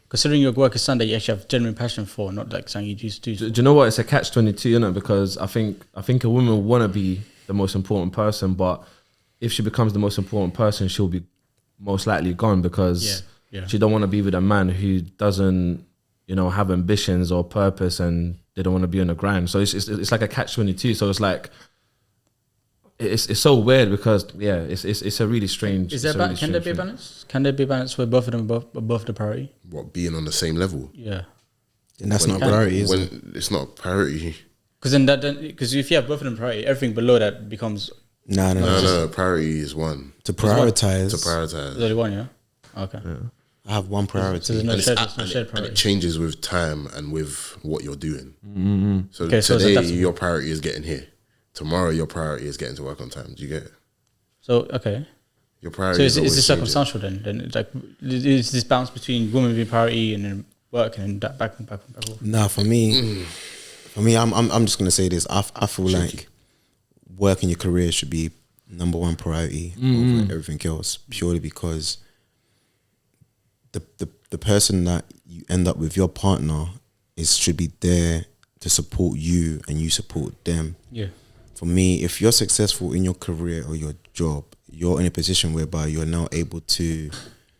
Considering your work is something that you actually have genuine passion for, not like something you just do. Do you know what? It's a catch-22, you know, because I think a woman will want to be the most important person, but if she becomes the most important person, she'll be most likely gone because she don't want to be with a man who doesn't, you know, have ambitions or purpose, and they don't want to be on the grind. So it's like a catch-22. So it's like it's so weird because it's a really strange. Is there can there be a balance? Can there be a balance where both of them are above the priority? What, being on the same level? Yeah. And that's not a priority, is it? When it's not a priority. Because because if you have both of them priority, everything below that becomes No, priority is one. To prioritize. there's only one. Yeah. Okay. I have one priority. So there's no shared And priority. it changes with time and with what you're doing. So Okay, so today that's- your priority is getting here. Tomorrow your priority is getting to work on time. Do you get it? So okay. Your So priority is always this changing. circumstantial then? Then it's like is this balance between women being priority and then work and then that back and forth? Nah, for me, I'm just gonna say this. I feel like work in your career should be number one priority over everything else, purely because the person that you end up with, your partner, should be there to support you and you support them. Yeah. For me, if you're successful in your career or your job, you're in a position whereby you're now able to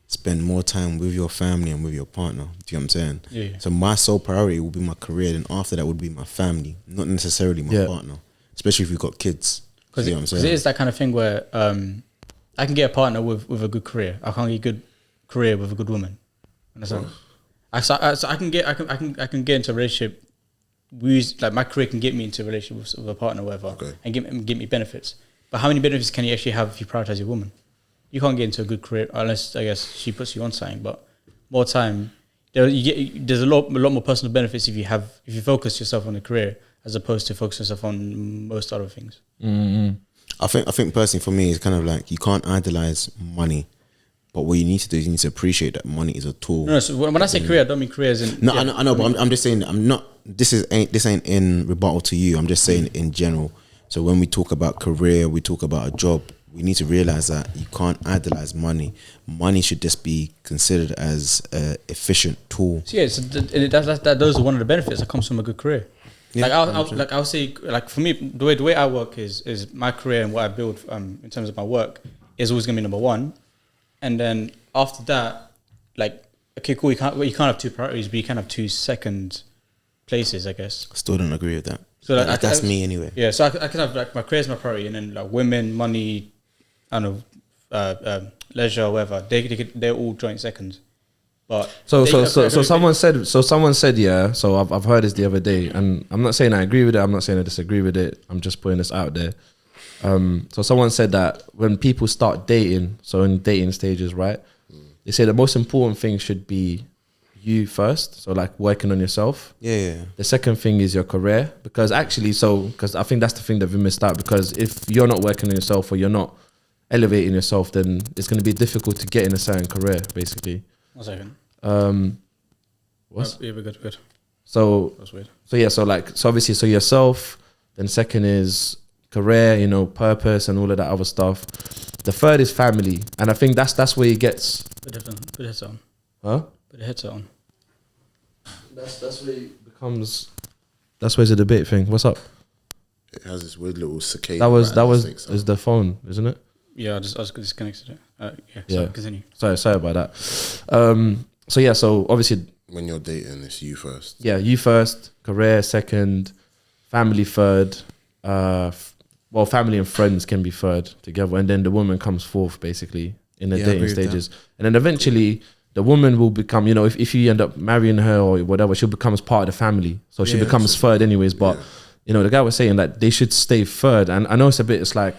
spend more time with your family and with your partner. Do you know what I'm saying? Yeah. So my sole priority will be my career, and after that would be my family, not necessarily my partner. Especially if you've got kids. Because you know what I'm it saying? is that kind of thing where I can get a partner with a good career. I can't get a good career with a good woman. Understand? I can get into a relationship. Like my career can get me into a relationship with a partner, or whatever, and give me benefits. But how many benefits can you actually have if you prioritize your woman? You can't get into a good career unless, I guess, she puts you on something. But more time, there's a lot more personal benefits if you focus yourself on the career as opposed to focusing yourself on most other things. I think personally for me, it's kind of like you can't idolize money. But what you need to do is you need to appreciate that money is a tool. No, so when I say career, I don't mean career as in... No, I know, but I'm just saying, this ain't in rebuttal to you. I'm just saying in general. So when we talk about career, we talk about a job, we need to realize that you can't idolize money. Money should just be considered as an efficient tool. So yeah, so those are one of the benefits that comes from a good career. Yeah, I'll say, like for me, the way I work is my career and what I build in terms of my work is always gonna be number one. And then after that, like, okay, cool, you can't have two priorities, but you can have two second places, I guess. Still don't agree with that. So like, that's me anyway. Yeah, so I can have like my career is my priority, and then like women, money, I don't know, leisure, or whatever. They're all joint seconds. But So someone said yeah. So I've heard this the other day, and I'm not saying I agree with it. I'm not saying I disagree with it. I'm just putting this out there. So someone said that when people start dating, so in dating stages, right? They say the most important thing should be you first. So like working on yourself. Yeah. The second thing is your career, because actually, because I think that's the thing that we missed out. Because if you're not working on yourself or you're not elevating yourself, then it's going to be difficult to get in a certain career, basically. 1 second. What? Yeah, we're good. So That's weird. So obviously, so yourself. Then second is career, purpose and all of that other stuff. The third is family, and I think that's where it gets. Put the headset on. Huh? Put the headset on. That's where it becomes. That's where it's a debate thing. What's up? It has this weird little cicada. That was is the phone, isn't it? Yeah, I just disconnected it. Yeah. Continue. Sorry about that. So obviously, When you're dating, it's you first. yeah, you first, career second, family third. Family and friends can be third together, and then the woman comes fourth, basically, in the Yeah, I dating agree with stages. And then eventually, the woman will become, if you end up marrying her or whatever, she becomes part of the family. So she becomes third, anyways. But the guy was saying that they should stay third, and I know it's like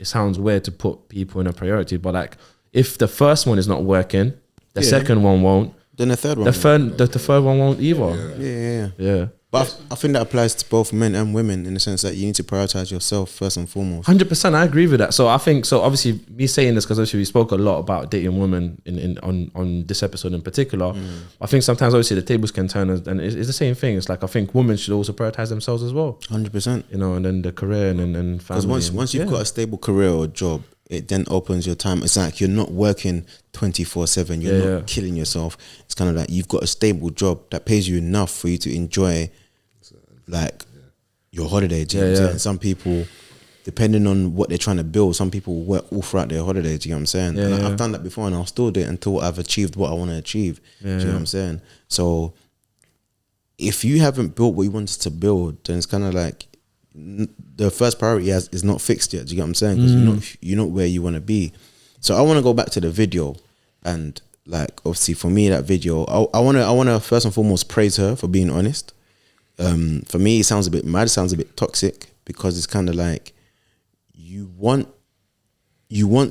it sounds weird to put people in a priority, but like if the first one is not working, the second one won't. Then the third one. The third one won't either. Yeah. But I think that applies to both men and women in the sense that you need to prioritize yourself first and foremost. 100%, I agree with that. So I think obviously me saying this because obviously we spoke a lot about dating women on this episode in particular. I think sometimes obviously the tables can turn, and it's the same thing. It's like I think women should also prioritize themselves as well. 100%. And then the career and family. Because once you've got a stable career or job, it then opens your time. It's like you're not working 24/7. You're not killing yourself. It's kind of like you've got a stable job that pays you enough for you to enjoy like your holiday. Do you know what I'm saying? Some people, depending on what they're trying to build, some people work all throughout their holiday. Do you know what I'm saying? And I've done that before, and I'll still do it until I've achieved what I want to achieve. Do you know what I'm saying? So if you haven't built what you wanted to build, then it's kind of like the first priority is not fixed yet. Do you get what I'm saying? Because you're not where you want to be. So I want to go back to the video, and like obviously for me that video, I want to first and foremost praise her for being honest. For me, it sounds a bit mad. It sounds a bit toxic because it's kind of like you want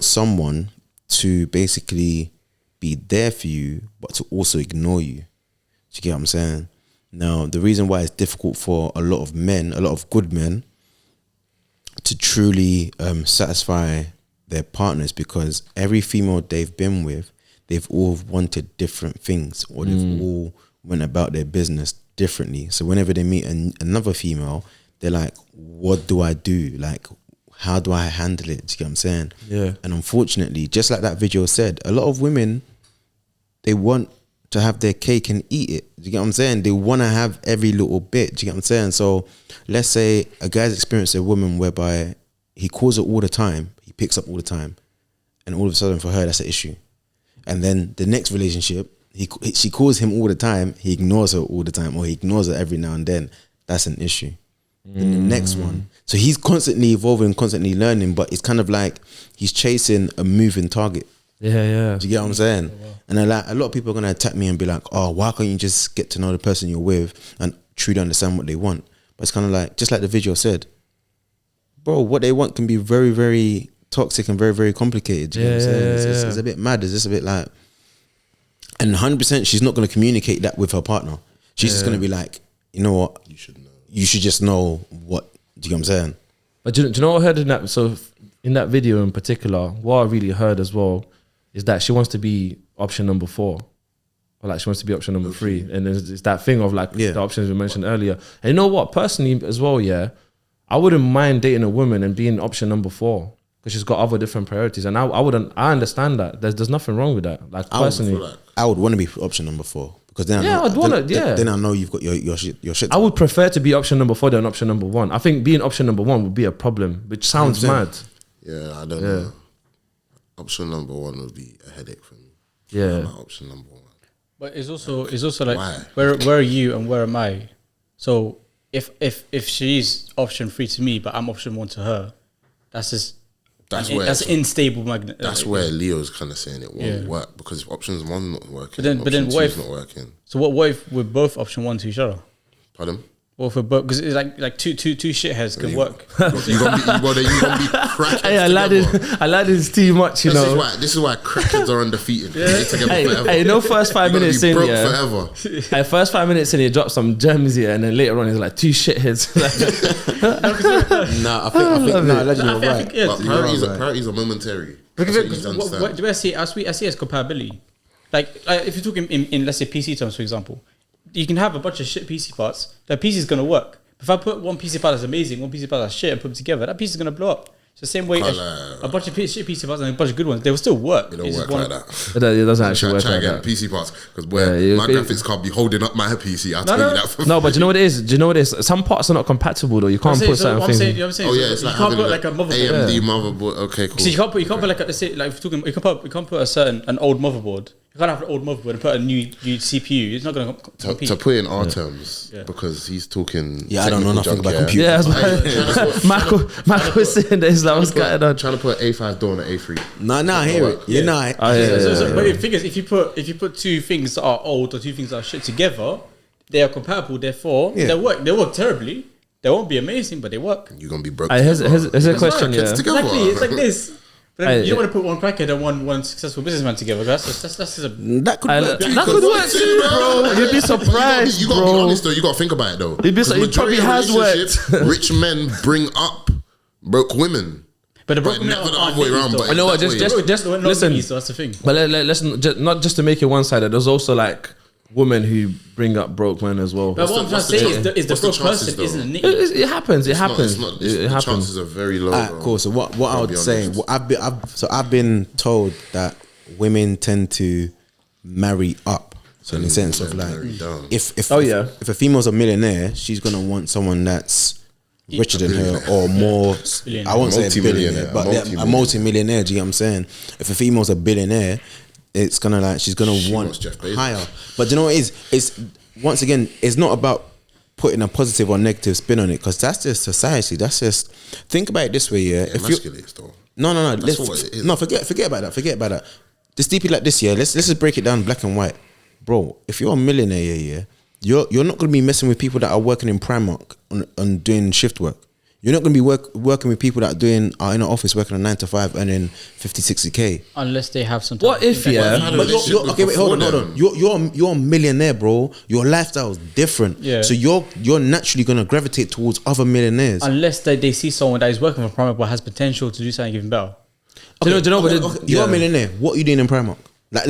someone to basically be there for you, but to also ignore you. Do you get what I'm saying? Now, the reason why it's difficult for a lot of men, a lot of good men, to truly satisfy their partners, because every female they've been with, they've all wanted different things, or they've all went about their business differently. So whenever they meet another female, they're like, what do I do? Like, how do I handle it? Do you get what I'm saying? Yeah. And unfortunately, just like that video said, a lot of women, they want to have their cake and eat it. Do you get what I'm saying? They want to have every little bit. Do you get what I'm saying? So let's say a guy's experienced a woman whereby he calls her all the time, he picks up all the time, and all of a sudden for her that's an issue. And then the next relationship, she calls him all the time, he ignores her all the time, or he ignores her every now and then. That's an issue. Then the next one, so he's constantly evolving, constantly learning, but it's kind of like he's chasing a moving target. Yeah. Do you get what I'm saying? And then, like, a lot of people are gonna attack me and be like, "Oh, why can't you just get to know the person you're with and truly understand what they want?" But it's kind of like, just like the video said, bro, what they want can be very, very toxic and very, very complicated. Do you know what I'm saying? It's a bit mad. It's just a bit like, and 100%, she's not gonna communicate that with her partner. She's just gonna be like, you know what? You should know. You should just know what. Do you know what I'm saying? But do you know what I heard in that? So in that video in particular, what I really heard as well is that she wants to be option number 4. Or like she wants to be option number 3. And it's that thing of like the options we mentioned earlier. And you know what? Personally as well, I wouldn't mind dating a woman and being option number 4 because she's got other different priorities. And I understand that. There's nothing wrong with that. Like personally. I would want to be option number 4. Because then then I know you've got your shit. I would prefer to be option number 4 than option number 1. I think being option number 1 would be a problem, which sounds mad. Yeah, I don't know. Option number 1 would be a headache for me. Yeah. Option number 1. But it's also like Why? where are you and where am I? So if she's option 3 to me, but I'm option 1 to her, that's just That's that's unstable magnet. That's where Leo's kind of saying it won't work because if options 1 not working, But then option what 2 if not working? So what if we're both option 1 to each other? Pardon? What if we're both, because it's like two shitheads can work. You gonna be crackheads Hey, Aladdin's too much, you know. This is why crackheads are undefeated. They're together forever. Hey, first 5 You're gonna minutes be in, broke yeah. forever. Hey, first 5 minutes in, he drops some gems here, and then later on, he's like 2 shitheads. Nah, I think Legend, you're right. But priorities are momentary. That's what you need to understand. Do I see it as compatibility? Like if you're talking in let's say PC terms, for example, you can have a bunch of shit PC parts. That PC is gonna work. If I put one PC part that's amazing, one PC part that's shit, and put them together, that piece is gonna blow up. It's the same way a bunch of shit PC parts and a bunch of good ones, they will still work. It don't work like that. It doesn't actually work try like again. that. PC parts because my graphics card be holding up my PC. I'll tell you that. For No, but do you know what it is? Do you know what it is? Some parts are not compatible though. You can't put certain things. You know what I'm saying? Oh yeah, it's you like can't having put like a motherboard. AMD motherboard. Okay, cool. See, you can't put like let's say like if you're talking, you can't put an old motherboard. You can't have an old motherboard and put a new CPU. It's not going to compete. To put it in our terms, because he's talking. Yeah, I don't know nothing about computers. Yeah, that's Michael was saying this. Like, what's going on? Trying to put A5 door on an A3. Nah, I hear it. You're not. But the thing is, if you put 2 things that are old or 2 things that are shit together, they are compatible. Therefore, they work. They work terribly. They won't be amazing, but they work. You're gonna be broke. Here's a question. Yeah. Exactly, it's like this. But you don't want to put one crackhead and one successful businessman together. That's That could work. That could work too, bro. You'd be surprised, You gotta be honest though. You gotta think about it though. It probably has worked. Rich men bring up broke women. But the broken never the other way around. But I know what. Just listen. So that's the thing. But let's not just to make it one-sided. There's also like women who bring up broke men as well. But what I'm trying to say is the broke person isn't a nigga. It happens. It happens. The chances are very low. Alright, cool. So what I would say, I've been told that women tend to marry up. So in the sense of like, if a female's a millionaire, she's gonna want someone that's richer than her or more. I won't say a billionaire, but a multi-millionaire. Do you get what I'm saying? If a female's a billionaire, it's gonna like she's gonna want higher. But do you know what it is? It's once again, it's not about putting a positive or negative spin on it because that's just society. That's just think about it this way, yeah. If you no, forget about that. Forget about that. Just deep it like this, yeah. Let's just break it down black and white, bro. If you're a millionaire, yeah, you're not gonna be messing with people that are working in Primark on doing shift work. You're not going to be working with people that are in an office working a 9 to 5 earning 50, 60K. Unless they have some. What if But okay, wait, hold on. You're a millionaire, bro. Your lifestyle is different. Yeah. So you're naturally going to gravitate towards other millionaires. Unless they see someone that is working for Primark but has potential to do something even better. You're a millionaire. What are you doing in Primark? Like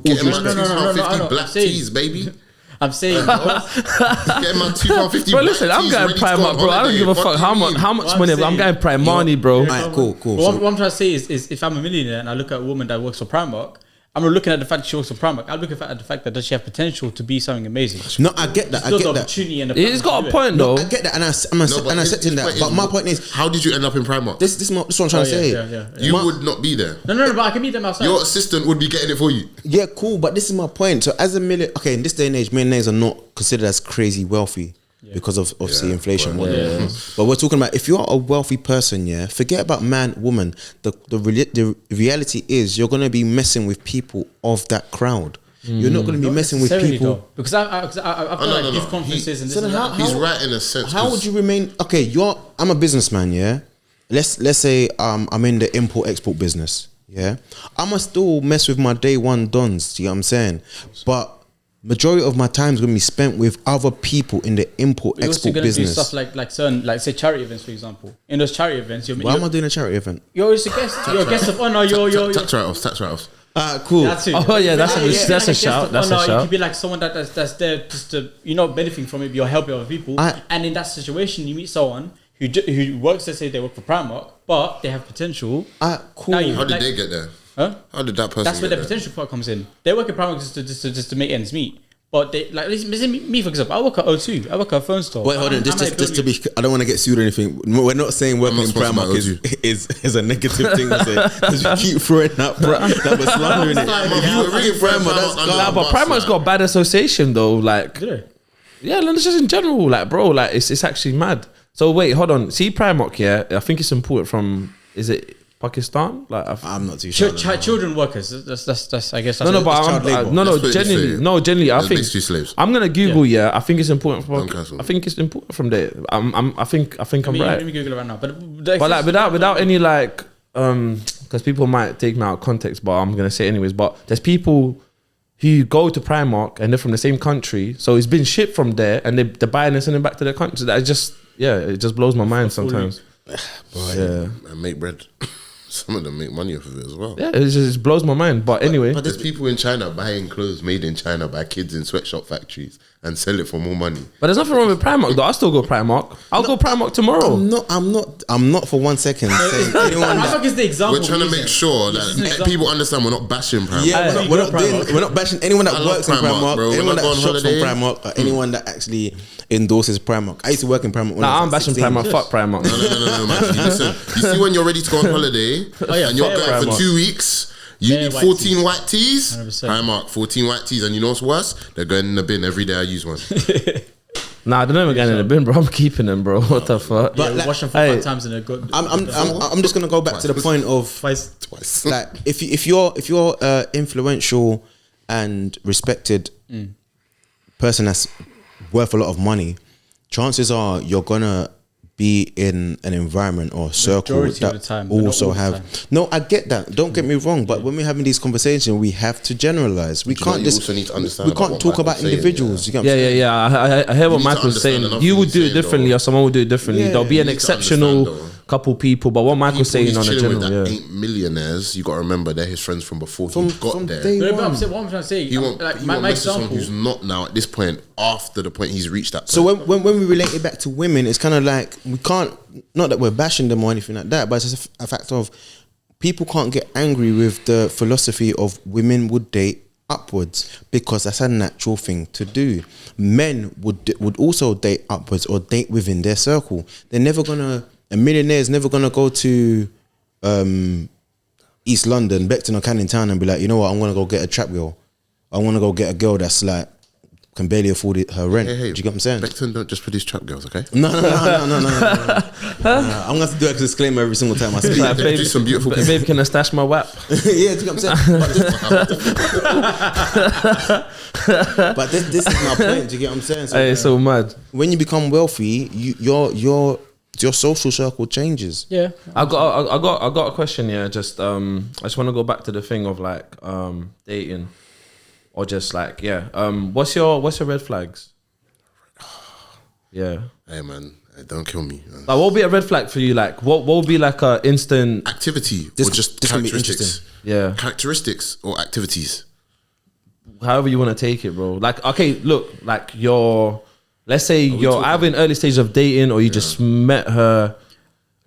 getting my 250 black tees, baby. I'm saying, getting my 250. Bro, listen, I'm going Primark, bro. I don't give a fuck how much money. I'm going Primani, bro. Alright, cool. What I'm trying to say is if I'm a millionaire and I look at a woman that works for Primark, I'm not looking at the fact that she works for Primark. I'm looking at the fact that does she have potential to be something amazing. No, I get that. Opportunity and He's got a point, though. I get that, and I'm accepting that. But my point is, how did you end up in Primark? This is what I'm trying to say. You would not be there. No, but I can meet them outside. Your assistant would be getting it for you. Yeah, cool. But this is my point. So as a in this day and age, millionaires are not considered as crazy wealthy. because of obviously inflation. Right. whatnot. But we're talking about if you're a wealthy person, yeah, forget about man, woman. The reality is you're gonna be messing with people of that crowd. You're not gonna be messing with Necessarily people. though, because I've done like youth conferences and this and that. He's right in a sense. How would you remain? Okay, I'm a businessman, yeah. Let's say I'm in the import export business, yeah. I'ma still mess with my day one dons. You know what I'm saying? But majority of my time is gonna be spent with other people in the import You're also export gonna do business. stuff like certain, like say charity events, for example. In those charity events, Why am I doing a charity event? you're always a guest. You're a guest of honor. You're Tax write-offs. Cool. That's it. Oh yeah, that's a guest shout. of That's a honor. You shout. could be like someone that's there just to benefiting from it. You're helping other people, and in that situation, you meet someone who works. Let's say they work for Primark, but they have potential. Cool. Now you- How did like- they get there? Huh? How did that person? That's where get the there? potential part comes in. They work at Primark just to make ends meet. But they like listen, me for example. I work at O2. I work at a phone store. Wait, hold on. I'm Just like to be, I don't want to get sued or anything. We're not saying working not in sponsored by Primark is a negative thing to say because we keep throwing that we're slandering it. Like, If you you work really in Primark, Primark that's under gone. Nah, but bus, Primark's like. got bad association though. Like, Do they? yeah, no, it's just in general. Like, bro, like it's actually mad. So wait, hold on. See Primark, yeah. I think it's imported from. Is it Pakistan? Like, I'm not too sure. Children workers. That's I guess. That's no, but it's child labour. no, Let's put it this way. generally, I There's think basically slaves. I'm gonna Google. Yeah, I think it's important. Don't cancel. I think it's important from there. I think I'm Let right. me Google it right now. But But like without any like because people might take me out of context, but I'm gonna say it anyways. But there's people who go to Primark and they're from the same country, so it's been shipped from there, and they're buying and sending back to their country. That just it just blows my mind sometimes. Yeah, And make bread. Some of them make money off of it as well. yeah, it just blows my mind. But anyway, But there's people in China buying clothes made in China by kids in sweatshop factories and sell it for more money. but there's nothing wrong with Primark though. I still go Primark. I'll go Primark tomorrow. I'm not for 1 second saying anyone that. Primark is the example. We're trying to we're make using. sure This is an that example. people understand we're not bashing Primark. Yeah, Hey, we're not bashing anyone that I love works in Primark, Primark, bro. When anyone I that go on shops from holiday- Primark, or anyone that actually endorses Primark. I used to work in Primark when I Nah, I'm was bashing 16. Primark. Fuck Primark. No, man. Listen, you see when you're ready to go on holiday yeah, and you're fair going Primark. for 2 weeks, you Fair need white 14 tees. white tees. 100%. Primark, 14 white tees. And you know what's worse? They're going in the bin every day I use one. Nah, I don't know again in the bin, bro. I'm keeping them, bro. What the fuck? Yeah, But we like- wash them 4 Hey. 5 times in a good. I'm just gonna go back to the point of Twice. Twice. like if you're influential and respected person that's worth a lot of money, chances are you're gonna be in an environment or circle Majority of that the time, but not also all the have. time. No, I get that. Don't get me wrong, but when we're having these conversations, we have to generalize. We you know, can't you just. also need to understand We about can't what talk Michael's about saying, individuals. You get what I'm Yeah, saying? I hear what need to Michael's saying. understand You enough would what do he's it saying, differently, though. or someone would do it differently. Yeah, There'll be you an need to exceptional understand, though. couple people, but what Michael's People saying he's on a chilling with general, that yeah. ain't millionaires. You got to remember they're his friends from before he got From there. day But one. I'm saying, what I'm trying to say, He won't, like he my won't mess with someone example. who's not now at this point after the point he's reached that point. So when we relate it back to women, it's kind of like we can't. Not that we're bashing them or anything like that, but it's just a fact of people can't get angry with the philosophy of women would date upwards because that's a natural thing to do. Men would also date upwards or date within their circle. They're never gonna. A millionaire's never gonna go to East London, Beckton or Canning Town and be like, you know what, I'm gonna go get a trap girl. I want to go get a girl that's like can barely afford her rent. Hey, Do you get what I'm saying? Beckton don't just produce trap girls, okay? No. I'm gonna have to do a disclaimer every single time I speak. Like, They do some beautiful people. babe, can I stash my WAP? Yeah, do you get what I'm saying? But this is my point. Do you get what I'm saying? So Hey, it's so mad. when you become wealthy, your social circle changes. Yeah. I got a question here. Just I just want to go back to the thing of like dating, or just like what's your red flags? Yeah, Hey man, don't kill me. like what would be a red flag for you? Like what would be like a instant? Activity This- or just this can be characteristics. Yeah, Characteristics or activities. however you want to take it, bro. Like okay, look, like let's say you're talking- either in early stage of dating or you just met her.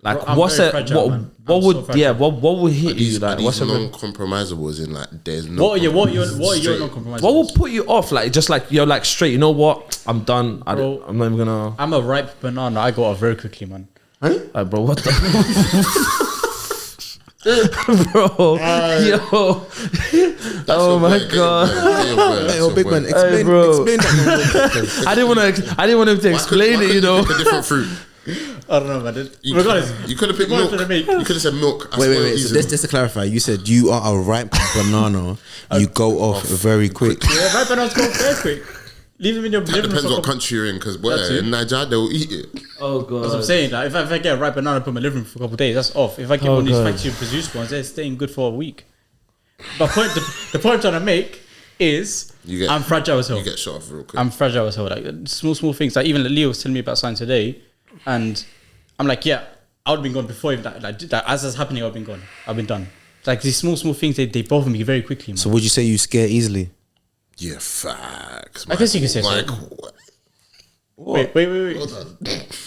Like Bro, I'm what's very it? fragile, man. What I'm would so fragile. what would hit you? These Like are what's these a red non-compromisables in like there's no. What are your Straight. non-compromisables? What will put you off? Like just like you're like straight. You know what? I'm done. Bro. I'm not even gonna. I'm a ripe banana. I go off very quickly, man. Like, bro, what the? bro. Yo. Oh my god. Hey, oh, big man, explain, bro. explain that. I didn't want him to explain it. You know. Pick a different fruit. I don't know, man. You Regardless, could have picked what milk. did I make? You could have said milk. I Wait. swear So easily. just to clarify, you said you are a ripe banana. You go off very quick. Yeah, right bananas go very quick. Leave them in your That living room. depends for a what couple- country you're in, because That's it. in Nigeria they'll eat it. Oh That's what I'm god. saying. Like, if I get a ripe banana and put in my living room for a couple of days, that's off. If I get Oh, one of these God. factory produced ones, they're staying good for a week. But the point I'm trying to make is I'm fragile as hell. You get shot off real quick. I'm fragile as hell. Like small things. Like even Leo was telling me about something today, and I'm like, yeah, I would have been gone before even that as that's happening. I've been gone. I've been done. Like these small things, they bother me very quickly, man. So would you say you scare easily? Yeah, facts. I guess you can say so. Michael, Wait.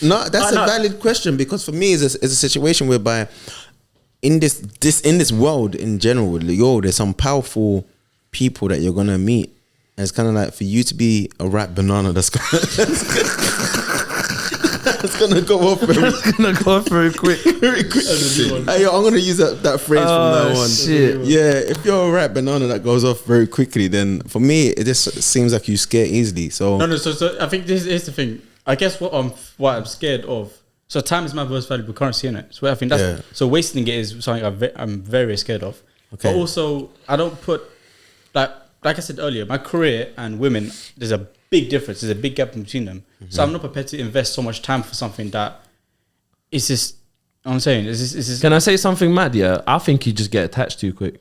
No, that's No. a valid question, because for me, it's a situation whereby in this world in general, there's some powerful people that you're gonna meet, and it's kind of like for you to be a ripe banana that's gonna go off very quick. Hey, yo, I'm gonna use that phrase from now on. Shit. Yeah, if you're a ripe banana that goes off very quickly, then for me it just seems like you scare easily. So No. So I think this is the thing. I guess what I'm scared of. So time is my most valuable currency, in it. So I think that's so wasting it is something I'm very scared of. Okay. But also I don't put like I said earlier, my career and women, there's a big difference. There's a big gap between them. So I'm not prepared to invest so much time for something that is just. I'm saying is this. Can I say something mad? Yeah, I think you just get attached too quick.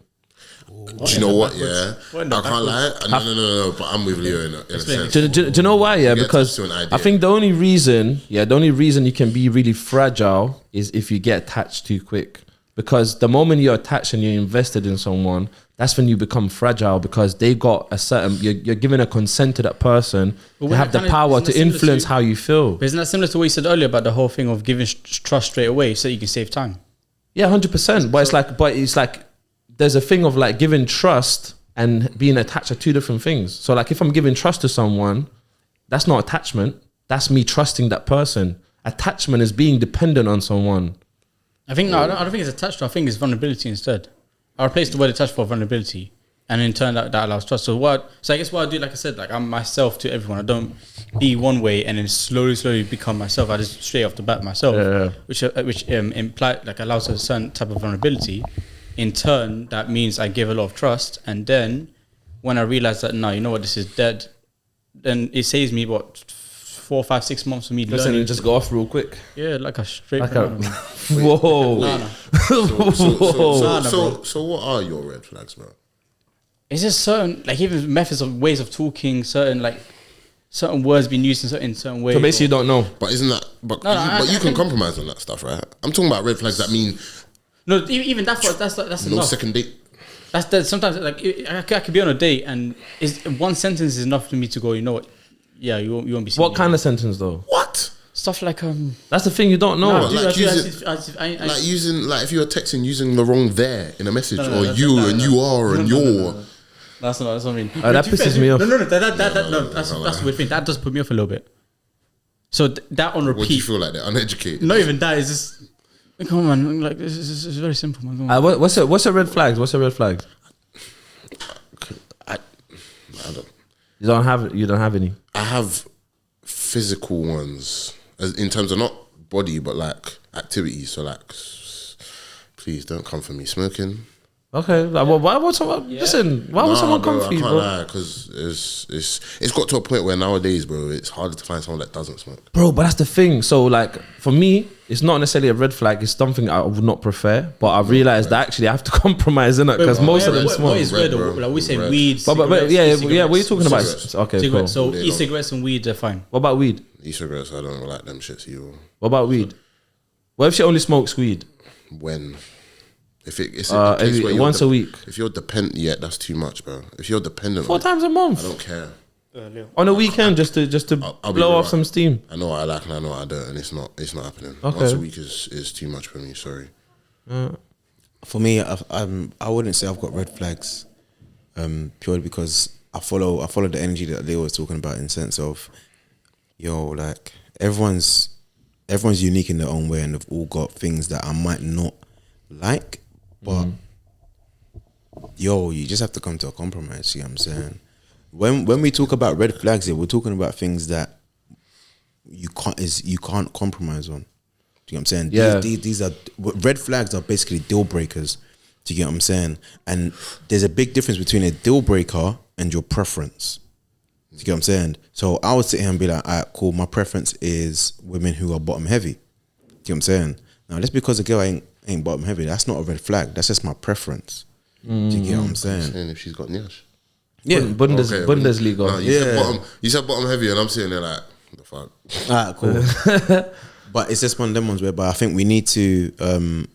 do you know what? Yeah, What I in the can't lie. No. But I'm with Leo in a sense. Do you know why? Yeah, get because attached to an idea. I think the only reason you can be really fragile is if you get attached too quick. Because the moment you're attached and you're invested in someone, that's when you become fragile, because they got a certain. You're giving a consent to that person. But They when have it the kinda- power isn't to it similar influence to- how you feel. But isn't that similar to what you said earlier about the whole thing of giving trust straight away so that you can save time? Yeah, 100%. But it's like there's a thing of like giving trust and being attached to two different things. So like if I'm giving trust to someone, that's not attachment. That's me trusting that person. Attachment is being dependent on someone. I think I don't think it's attached to. I think it's vulnerability instead. I replace the word attached for vulnerability, and in turn that allows trust. So I guess what I do, like I said, like I'm myself to everyone. I don't be one way and then slowly become myself. I just straight off the bat myself, which imply like allows a certain type of vulnerability. In turn, that means I give a lot of trust, and then when I realize that no, you know what, this is dead, then it saves me 4, 5, 6 months for me Listen, learning. and just go off real quick. Yeah, like a straight. Like a, banana. whoa. Banana. So what are your red flags, bro? It's just certain, like even methods of ways of talking, certain words being used in certain ways. So basically you don't know. But isn't that? But No, you I can think- compromise on that stuff, right? I'm talking about red flags that mean No, even that's no enough. second date. That's sometimes like I could be on a date and one sentence is enough for me to go. You know what? Yeah, you won't be. Seeing What me. kind of sentence though? What? Stuff like That's the thing you don't know. Nah, Like dude, I using- like using, like if you're texting using the wrong there in a message, No, or that's- you no, and no. you are and No, no, you're. no, no. That's what I mean. That To be fair, pisses me off. No, that's the weird thing. That does put me off a little bit. So that on What do you repeat. feel like? They're uneducated. Not even that. It's just come on, man. Like this is very simple, man. Come on. What's the red flags? What's the red flags? I don't. You don't have any. I have physical ones, as in terms of not body, but like activities. So like, please don't come for me smoking. Okay. Like, why would someone listen? Why would someone come bro, for you, I bro? can't lie, because it's got to a point where nowadays, bro, it's harder to find someone that doesn't smoke. Bro, but that's the thing. So like for me, it's not necessarily a red flag. It's something I would not prefer. But I realized that actually I have to compromise in it because most of them What smoke. is Red, red? bro. Like we say Red. weed. But cigarettes, yeah. What are you talking about? Cigarettes. Okay, cool. Cigarettes. So They don't. e-cigarettes and weed, they're fine. What about weed? E-cigarettes, I don't like them shits either. What about weed? What if she only smokes weed? When? If it's a case where you're once a week. If you're dependent, yeah, that's too much, bro. If you're dependent, 4 on it, times a I month don't care. on a weekend just to I'll be blow off right. some steam. I know what I like and I know what I don't, and it's not happening. Okay. Once a week is too much for me. Sorry. For me, I wouldn't say I've got red flags, purely because I follow the energy that they were talking about, in sense of, like everyone's unique in their own way, and they've all got things that I might not like, But yo, you just have to come to a compromise. You know what I'm saying? When we talk about red flags here, we're talking about things that you can't compromise on. Do you know what I'm saying? Yeah. These are red flags are basically deal breakers. Do you get what I'm saying? And there's a big difference between a deal breaker and your preference. Do you get what I'm saying? So I would sit here and be like, all right, cool, my preference is women who are bottom heavy. Do you get what I'm saying? Now, just because a girl ain't bottom heavy, that's not a red flag. That's just my preference. Do you get what I'm saying? Saying if she's got nyash. Yeah. Bundesliga. No, you said bottom heavy, and I'm sitting there like, the fuck. Alright, cool. But it's just one of them ones where, but I think we need to,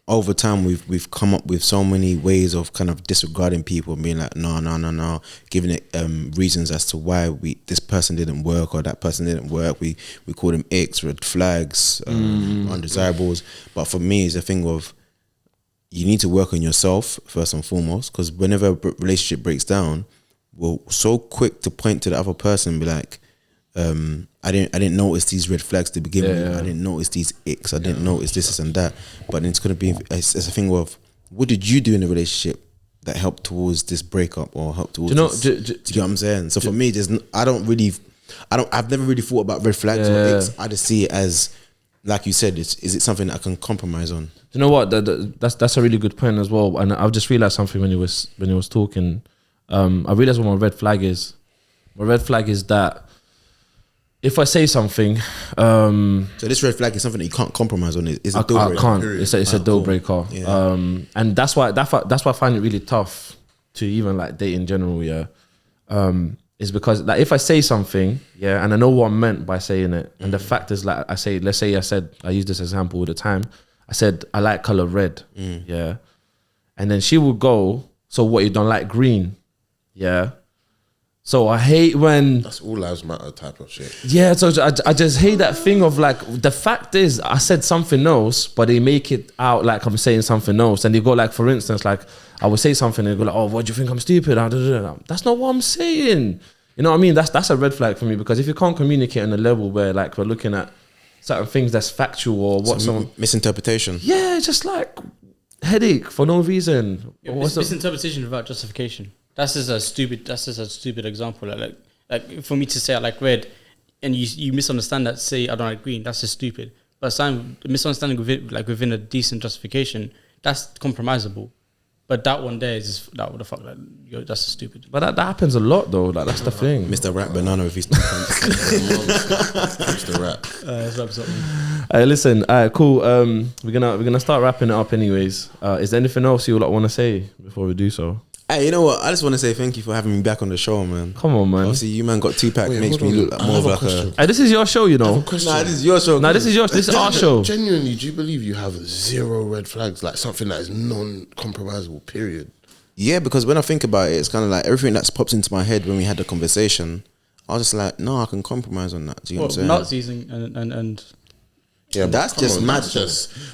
over time, we've come up with so many ways of kind of disregarding people and being like, no, giving it reasons as to why this person didn't work or that person didn't work. We call them icks, red flags, undesirables. But for me, it's a thing of, you need to work on yourself first and foremost, because whenever a relationship breaks down, we're so quick to point to the other person and be like, I didn't notice these red flags to begin with. I didn't notice these icks. I didn't notice this and that. But it's gonna be it's a thing of, what did you do in the relationship that helped towards this breakup or helped towards this? Do you get what I'm saying? So for me, I've never really thought about red flags or icks. I just see it as, like you said, is it something that I can compromise on? Do you know what? That's a really good point as well. And I've just realized something when he was talking. I realized what my red flag is. My red flag is that if I say something, so this red flag is something that you can't compromise on. It's a deal breaker. I can't. It's a deal breaker. Yeah. And that's why I find it really tough to even like date in general. Yeah, is because like if I say something, yeah, and I know what I meant by saying it, and the fact is like I use this example all the time. I said I like color red, yeah, and then she would go, so what, you don't like green, yeah. So I hate when That's all lives matter type of shit. yeah, so I just hate that thing of like, the fact is I said something else, but they make it out like I'm saying something else. And they go like, for instance, like I would say something and they go like, oh, what do you think I'm stupid? That's not what I'm saying. You know what I mean? That's a red flag for me, because if you can't communicate on a level where like we're looking at certain things that's factual or what someone misinterpretation. Yeah, just like headache for no reason. Yeah, misinterpretation without justification. That's just a stupid example. Like for me to say I like red, and you misunderstand that, say I don't like green. That's just stupid. But misunderstanding within a decent justification, that's compromisable. But that one there is just, that what the fuck, that's just stupid. But that happens a lot though. Like that's the thing. Mr. Rat Banana with his Mr. Rat. That's what I'm saying. Hey, listen. All right, cool. We're gonna start wrapping it up, anyways. Is there anything else you want to say before we do so? Hey, you know what? I just want to say thank you for having me back on the show, man. Come on, man. Obviously, you man got Tupac, makes me look like more of like a... Hey, this is your show, you know. Nah, this is your show. Nah, this is yours. This is our show. Genuinely, do you believe you have zero red flags? Like something that is non-compromisable, period? Yeah, because when I think about it, it's kind of like everything that's popped into my head when we had the conversation, I was just like, no, I can compromise on that. Do you know what I'm saying? Nazis and Yeah, that's just mad.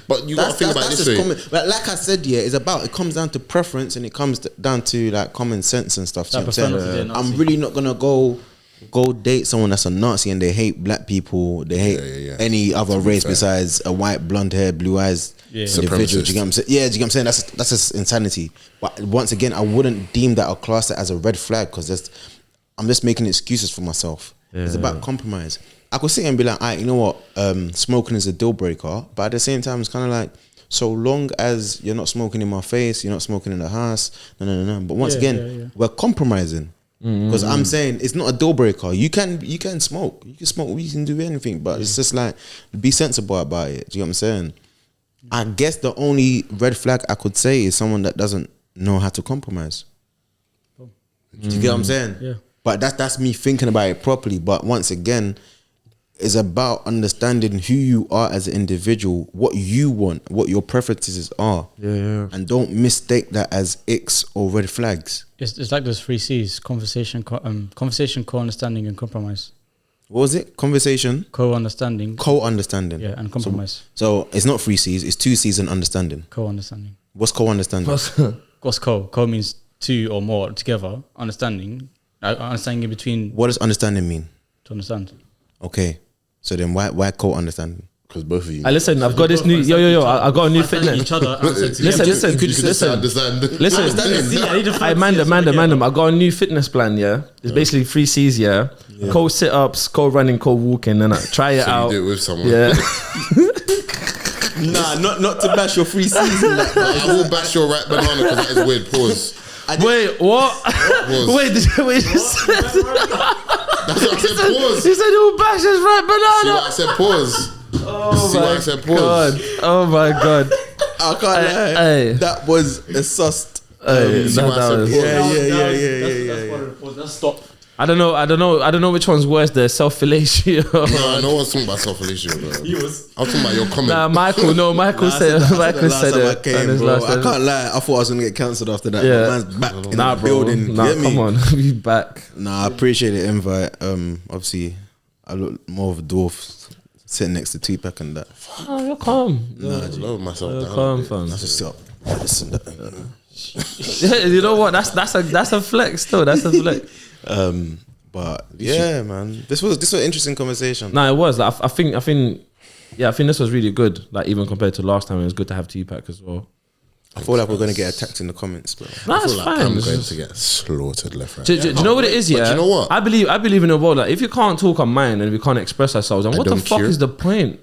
But you got to think about it this way. Like I said, yeah, it comes down to preference and it comes down to like common sense and stuff. Do you know what I'm saying? I'm really not gonna go date someone that's a Nazi and they hate black people. They hate any other race besides a white, blonde hair, blue eyes individual. Do you get what I'm saying? Yeah, do you get what I'm saying? That's just insanity. But once again, I wouldn't deem that or class it as a red flag, because I'm just making excuses for myself. It's about compromise. I could sit here and be like, all right, you know what, smoking is a deal breaker, but at the same time, it's kind of like, so long as you're not smoking in my face, you're not smoking in the house, no. But once again, we're compromising, because I'm saying it's not a deal breaker. You can smoke, you can do anything, but it's just like, be sensible about it. Do you know what I'm saying? I guess the only red flag I could say is someone that doesn't know how to compromise. Do you get what I'm saying? Yeah. But that's me thinking about it properly. But once again, it's about understanding who you are as an individual, what you want, what your preferences are. Yeah. And don't mistake that as icks or red flags. It's like those 3 C's: conversation, co-understanding, and compromise. What was it? Conversation, Co-understanding, co-understanding. yeah, and compromise. So it's not 3 C's, it's 2 C's and understanding. Co-understanding. What's co-understanding? What's co? Co means 2 or more together. Understanding in between, What does understanding mean? to understand. Okay. So then why co-understanding? Because both of you. Hey, listen, I've got this new. Yo. I got a new fitness. Each other. Listen. Understand. Listen. I man, I got a new fitness plan. Yeah, it's basically 3 C's. Yeah, cold sit ups, cold running, cold walking. And I try it So out. you do it with someone. Yeah. Nah, not to bash your free season. I will bash your right banana because that is weird. Pause. Wait, what? Pause. Wait, That's what I said. Pause. He said he will bash his right See what banana. I said? Pause. See what I said? Pause. God. Oh my God. I can't lie. Hey. That was a sussed. Hey, see what I said? was- Yeah. That's stop. I don't know which one's worse, the self-fellatio. No one's talking about self-fellatio, bro. I was talking about your comment. Nah, Michael said I it. on his bro. last I episode. can't lie. I thought I was gonna get cancelled after that. Yeah. Man's back in Nah, the bro. building. Nah, Get me? come on, be back. Nah, I appreciate the invite. Obviously, I look more of a dwarf sitting next to Tupac and that. Oh, you're calm. I lower myself You're down. calm, fam. That's just up. Listen, Yeah, you know what? That's a flex, though. That's a flex. but yeah, man, this was an interesting conversation. No, it was. Like, I think this was really good. Like even compared to last time, it was good to have Tupac as well. I feel like we're gonna get attacked in the comments, bro. No, I it's feel like fine. I'm It's going just- to get slaughtered left, right. Do you know what it is? But Yeah, you know what? I believe in a world that if you can't talk our mind and we can't express ourselves, then what the don't fuck cure. is the point?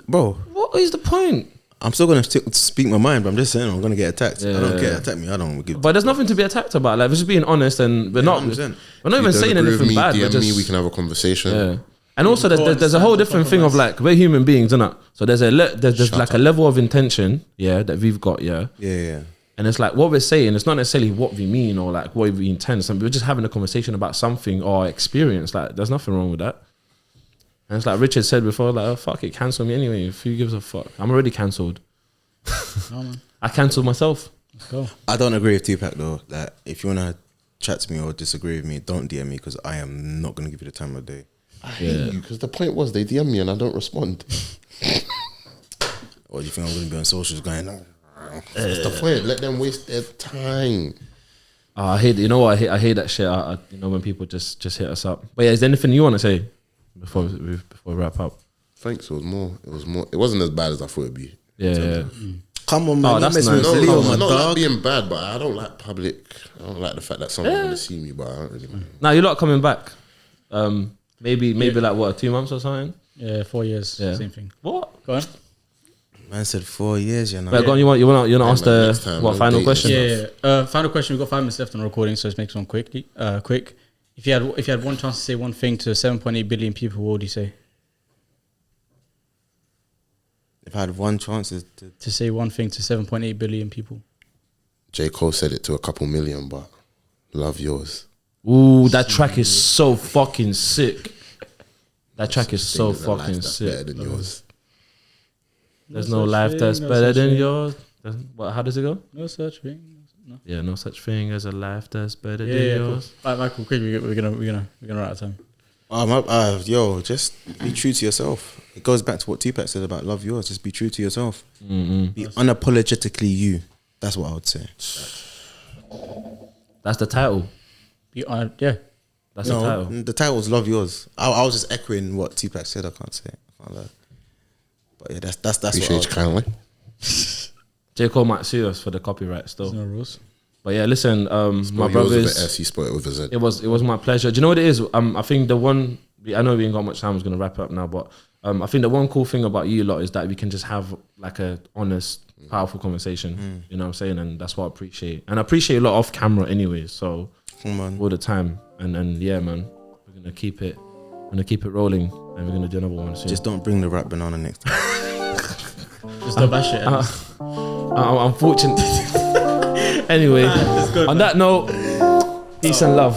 Bro, What is the point? I'm still gonna speak my mind, but I'm just saying I'm gonna get attacked. I don't Yeah. care. Attack me. I don't give. But there's nothing to be attacked about. Like we're just being honest, and we're not 100%. we're not If even you saying don't agree with anything me, bad. We're DM just me, we can have a conversation. yeah. And also, there's a whole different thing of like we're human beings, isn't it? So there's there's like a level of intention, yeah, that we've got, yeah. Yeah. And it's like what we're saying, it's not necessarily what we mean or like what we intend. We're just having a conversation about something or experience. Like there's nothing wrong with that. And it's like Richard said before, like, oh, fuck it, cancel me anyway. Who gives a fuck? I'm already cancelled. No, man. I cancelled myself. Let's go. I don't agree with Tupac though. That if you wanna chat to me or disagree with me, don't DM me because I am not gonna give you the time of day. I hate you because the point was they DM me and I don't respond. Or do you think I'm gonna be on socials going? That's the point. Let them waste their time. I hate. You know what? I hate that shit. You know when people just hit us up. But yeah, is there anything you want to say before we wrap up? Thanks. It was more. It wasn't as bad as I thought it'd be. Yeah. Come on, man. Oh, You're that's messing nice. with No, Leo, no, my not dog. like being bad, but I don't like public. I don't like the fact that someone's gonna see me, but I don't really mind. Now you're not coming back. Maybe like what 2 months or something. Yeah, 4 years. Yeah. Same thing. What? Go on. Man said 4 years, you know. Wait, go on. You want to ask man, next the time, what no final dating question? stuff. Yeah. Final question. We've got 5 minutes left on the recording, so let's make this one quick. If you had one chance to say one thing to 7.8 billion people, what would you say? If I had one chance to To say one thing to 7.8 billion people. J. Cole said it to a couple million, but love yours. Ooh, that track is so fucking sick. That track is so There's a life fucking that's better sick. than yours. There's No no such life thing, that's no better such than thing. yours. What? How does it go? No such thing. No. Yeah, no such thing as a life that's better than Yeah, cool. yours. All right, Michael, quick. We're gonna run out of time. yo, just be true to yourself. It goes back to what Tupac said about love yours. Just be true to yourself. Be unapologetically you. That's what I would say. That's the title. Be on. Yeah. That's the title. The title's love yours. I was just echoing what Tupac said. I can't say it. I can't lie. But yeah, that's what I Appreciate you would, kindly. J. Cole might sue us for the copyright still. No rules. But yeah, listen, my Yours with brothers, the S, he spelled it with a Z. it was my pleasure. Do you know what it is? I think the one, I know we ain't got much time. I was gonna wrap it up now, but I think the one cool thing about you lot is that we can just have like a honest, powerful conversation. You know what I'm saying? And that's what I appreciate. And I appreciate a lot off camera, anyway. So come on. all the time. And yeah, man, we're gonna keep it rolling, and we're gonna do another one soon. Just don't bring the rap banana next time. Just don't bash it. Unfortunately. Anyway, on that note, peace and love.